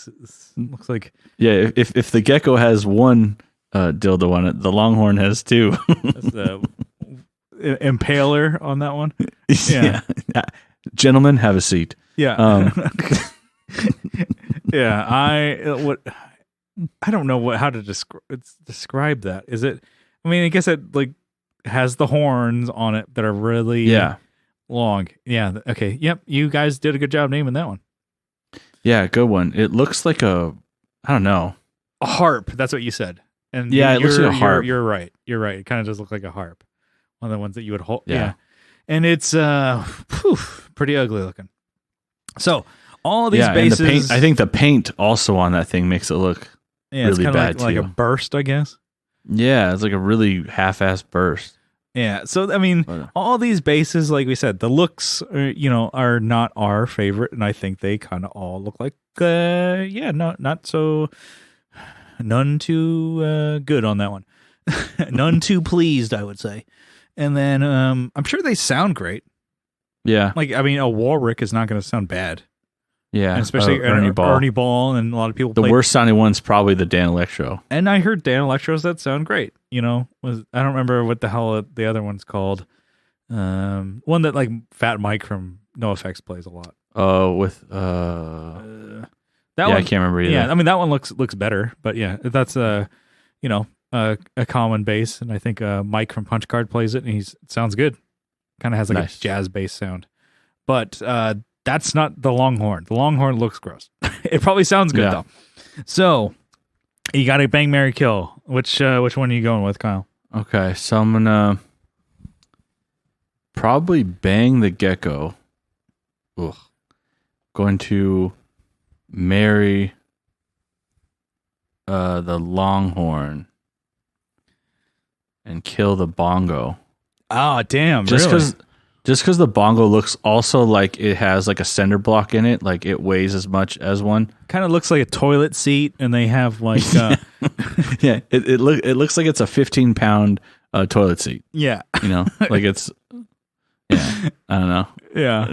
looks like. Yeah, if the gecko has one dildo on it, the Longhorn has two. That's the impaler on that one. Yeah. Gentlemen, have a seat. Yeah. Yeah. I don't know how to describe that. Is it? I mean, I guess it like has the horns on it that are really long. Yeah. Okay. Yep. You guys did a good job naming that one. Yeah, good one. It looks like I don't know, a harp. That's what you said. And it looks like a harp. You're right. It kind of does look like a harp. One of the ones that you would hold. Yeah. And it's pretty ugly looking. So all these bases. And the paint, I think the paint also on that thing makes it look really bad like a burst, I guess. Yeah, it's like a really half-assed burst. Yeah, so I mean, all these bases, like we said, the looks, are not our favorite, and I think they kind of all look like, not so, none too good on that one, none too pleased, I would say. And then I'm sure they sound great. Yeah, like I mean, a Warwick is not going to sound bad. Yeah, and especially Ernie Ball, and a lot of people. The worst sounding one's probably the Dan Electro. And I heard Dan Electros that sound great. I don't remember what the hell the other one's called. One that like Fat Mike from NoFX plays a lot. With that one, I can't remember either. Yeah, I mean that one looks better, but yeah, that's a common bass, and I think Mike from Punch Card plays it, and it sounds good. Kind of has like a jazz bass sound, but that's not the Longhorn. The Longhorn looks gross. It probably sounds good though. So you got to bang, marry, kill. Which one are you going with, Kyle? Okay, so I'm gonna probably bang the gecko. Ugh. Going to marry the Longhorn and kill the bongo. Oh, damn! Just because the bongo looks also like it has like a cinder block in it, like it weighs as much as one. Kind of looks like a toilet seat, and they have like yeah, it looks like it's a 15-pound toilet seat. Yeah, like it's I don't know. Yeah,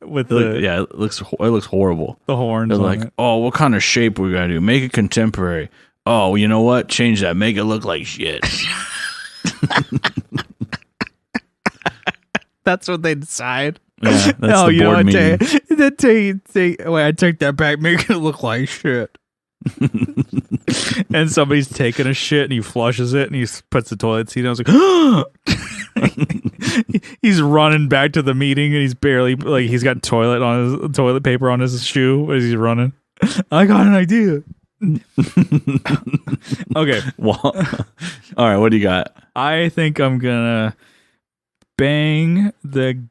with it looks horrible. The horns. They're like, oh, what kind of shape we gotta do? Make it contemporary. Oh, you know what? Change that. Make it look like shit. That's what they decide. Yeah, that's the board meeting. Wait, I take that back. Make it look like shit. And somebody's taking a shit and he flushes it and he puts the toilet seat on. I was like, he's running back to the meeting and he's barely he's got toilet paper on his shoe as he's running. I got an idea. Okay. Well, all right. What do you got? I think I'm gonna bang the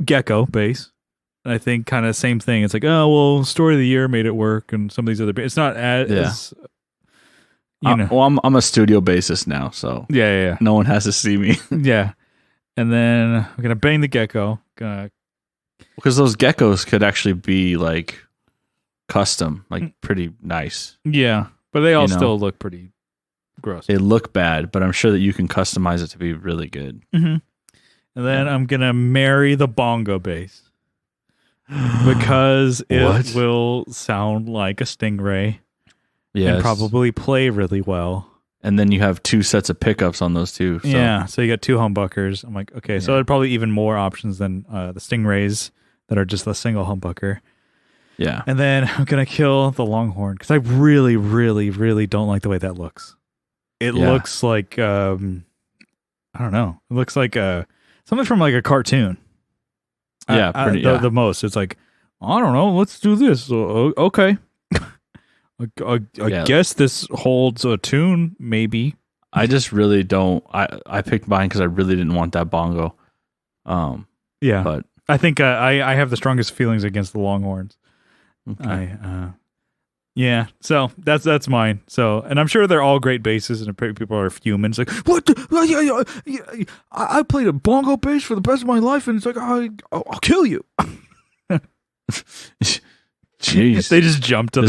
gecko bass. And I think kind of same thing. It's like, oh well, Story of the Year made it work, and some of these other bands. It's not as Well, I'm a studio bassist now, so yeah. No one has to see me. Yeah, and then I'm gonna bang the gecko. Gonna Because those geckos could actually be like custom, like pretty nice. Yeah, but they all still look pretty gross. They look bad, but I'm sure that you can customize it to be really good. Mm-hmm. And then I'm gonna marry the bongo bass because it will sound like a stingray. Yeah, and probably play really well. And then you have 2 sets of pickups on those too. So. Yeah, so you got 2 humbuckers. I'm like, okay, so there's probably even more options than the Stingrays that are just a single humbucker. Yeah. And then I'm going to kill the Longhorn because I really, really, really don't like the way that looks. It looks like, I don't know. It looks like something from like a cartoon. Yeah, the most. It's like, I don't know, let's do this. Okay. I guess this holds a tune, maybe. I just really don't. I picked mine because I really didn't want that bongo. Yeah, but I think I have the strongest feelings against the Longhorns. Okay. Yeah, so that's mine. So, and I'm sure they're all great basses, and people are fuming. It's like, what? I played a bongo bass for the best of my life, and it's like, I'll kill you. Jeez, they just jumped to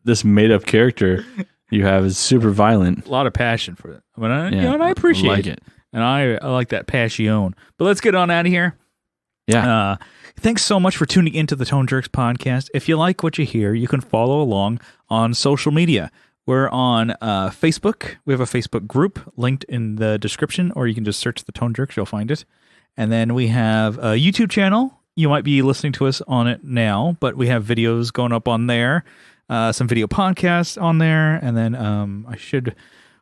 this made up character you have is super violent. A lot of passion for it. But and I appreciate it. And I like that passion. But let's get on out of here. Yeah. Thanks so much for tuning into the Tone Jerks podcast. If you like what you hear, you can follow along on social media. We're on Facebook. We have a Facebook group linked in the description, or you can just search the Tone Jerks. You'll find it. And then we have a YouTube channel. You might be listening to us on it now, but we have videos going up on there, some video podcasts on there, and then I should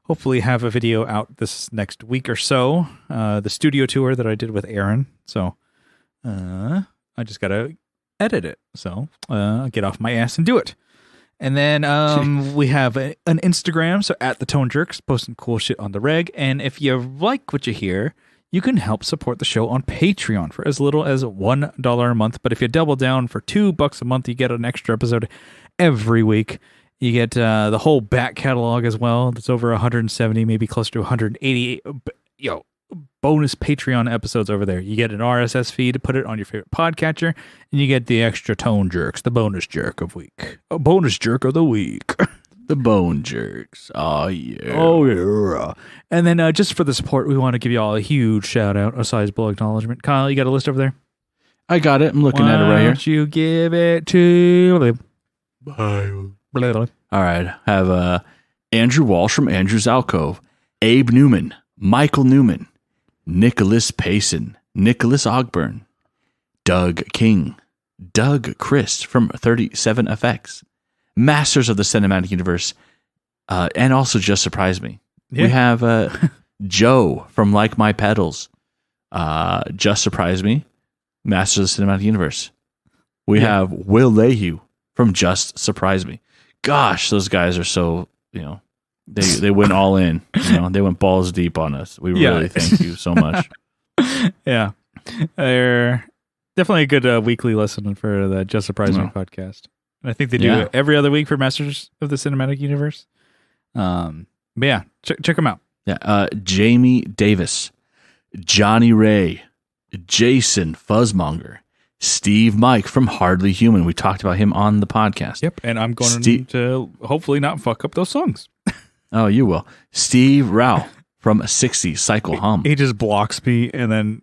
hopefully have a video out this next week or so, the studio tour that I did with Aaron. So I just got to edit it. So I'll get off my ass and do it. And then we have an Instagram, so at the Tone Jerks, posting cool shit on the reg. And if you like what you hear, you can help support the show on Patreon for as little as $1 a month. But if you double down for $2 a month, you get an extra episode every week. You get the whole back catalog as well. That's over 170, maybe close to 180 bonus Patreon episodes over there. You get an RSS feed to put it on your favorite podcatcher, and you get the extra Tone Jerks, the bonus jerk of week. A bonus jerk of the week. The Bone Jerks. Oh, yeah. Oh, yeah. And then just for the support, we want to give you all a huge shout out, a sizable acknowledgement. Kyle, you got a list over there? I got it. I'm looking at it right here. Why don't you give it to them? All right. I have Andrew Walsh from Andrew's Alcove, Abe Newman, Michael Newman, Nicholas Payson, Nicholas Ogburn, Doug King, Doug Christ from 37FX, Masters of the Cinematic Universe, and also Just Surprise Me. Yeah. We have Joe from Like My Pedals, Just Surprise Me, Masters of the Cinematic Universe. We have Will Lehue from Just Surprise Me. Gosh, those guys are so, they went all in. They went balls deep on us. We really thank you so much. Yeah. They're definitely a good weekly listen for the Just Surprise Me podcast. I think they do it every other week for Masters of the Cinematic Universe. But yeah, check them out. Yeah, Jamie Davis, Johnny Ray, Jason Fuzzmonger, Steve Mike from Hardly Human. We talked about him on the podcast. Yep, and I'm going to hopefully not fuck up those songs. Oh, you will. Steve Rao from 60 Cycle Hum. He just blocks me and then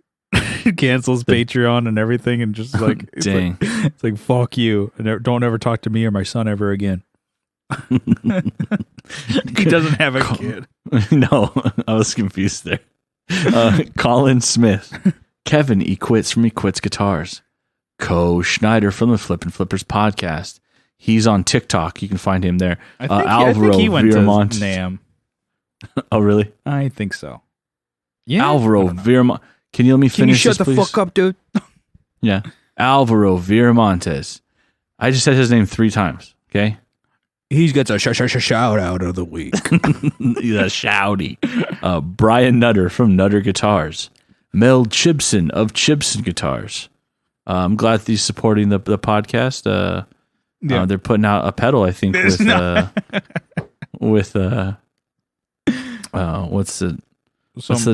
cancels Patreon and everything, and just like dang, it's like fuck you, and don't ever talk to me or my son ever again. He doesn't have a kid. No, I was confused there. Colin Smith, Kevin Equits from Equits Guitars, Co Schneider from the Flippin' Flippers podcast. He's on TikTok. You can find him there. I think he went to SNAMM. Oh, really? I think so. Yeah, Alvaro Viramont. Can you let me finish Can you shut this, the fuck up, dude? Yeah. Alvaro Viramontes. I just said his name 3 times, okay? He's got a shout out of the week. He's a shouty. Brian Nutter from Nutter Guitars. Mel Chibson of Chibson Guitars. I'm glad that he's supporting the podcast. They're putting out a pedal, I think, what's the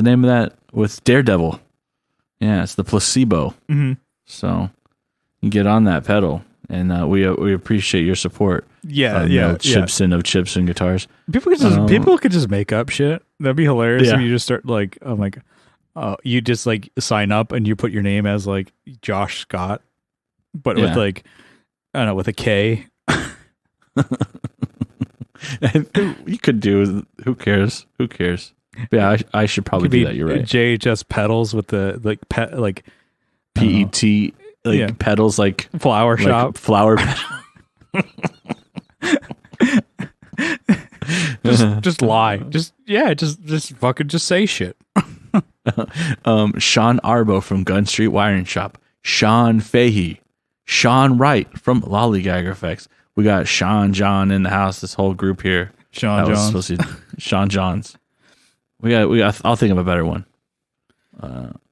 name of that? With Daredevil. Yeah, it's the Placebo. Mm-hmm. So get on that pedal. And we appreciate your support. Yeah, Chipson of Chips and Guitars. People could just make up shit. That'd be hilarious Yeah. if you just start like, you just like sign up and you put your name as like Josh Scott, but with like, I don't know, with a K. You could do. Who cares? But yeah, I should probably do that. You're right. JHS pedals with the like pet like PET pedals like flower shop. Flower. just lie. Just fucking just say shit. Sean Arbo from Gun Street Wiring Shop. Sean Fahey. Sean Wright from Lollygagger Effects. We got Sean John in the house. This whole group here. Sean Johns. We got. I'll think of a better one.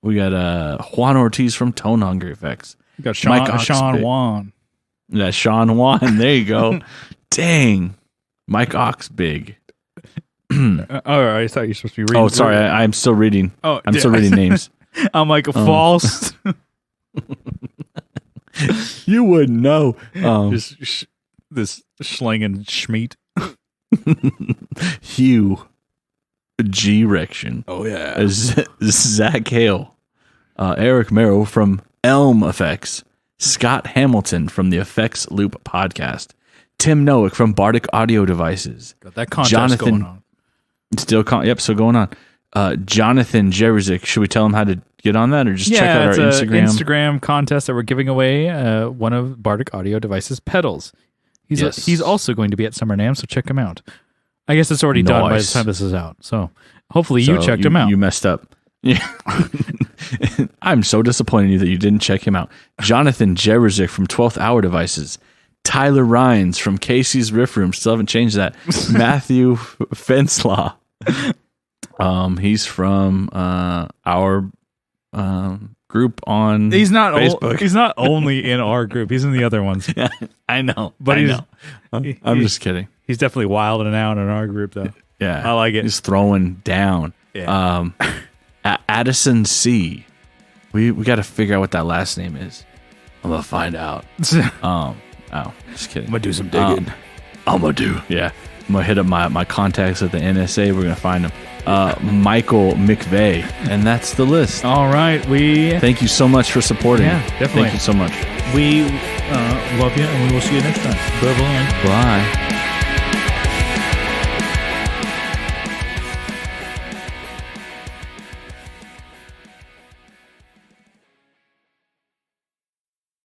We got Juan Ortiz from Tone Hungry Effects. We got Sean Juan. Yeah, Sean Juan. There you go. Dang. Mike Oxbig. I thought you were supposed to be reading. Oh, sorry. I'm still reading. I'm still reading names. I'm like false. You wouldn't know. This Schlingen Schmeat. Hugh G. Rection. Oh, yeah. Zach Hale. Eric Merrow from Elm Effects. Scott Hamilton from the Effects Loop podcast. Tim Nowick from Bardic Audio Devices. Got that contest going on. Still going on. Jonathan Jerezik. Should we tell him how to get on that or just check out our Instagram? Instagram contest that we're giving away one of Bardic Audio Devices pedals. He's also going to be at Summer NAMM, so check him out. I guess it's already done by the time this is out. So hopefully you checked him out. You messed up. Yeah. I'm so disappointed in you that you didn't check him out. Jonathan Jerezik from 12th Hour Devices. Tyler Rhines from Casey's Riff Room. Still haven't changed that. Matthew Fenslaw. He's from our group on Facebook. He's not only in our group. He's in the other ones. Yeah, I know. But I'm just kidding. He's definitely wilding out in our group, though. Yeah, I like it. He's throwing down. Yeah. Addison C. We got to figure out what that last name is. I'm gonna find out. Just kidding. I'm gonna do some digging. Yeah. I'm gonna hit up my contacts at the NSA. We're gonna find them. Michael McVeigh, and that's the list. All right, thank you so much for supporting. Yeah, definitely. Thank you so much. We love you, and we will see you next time. Bye-bye. Bye.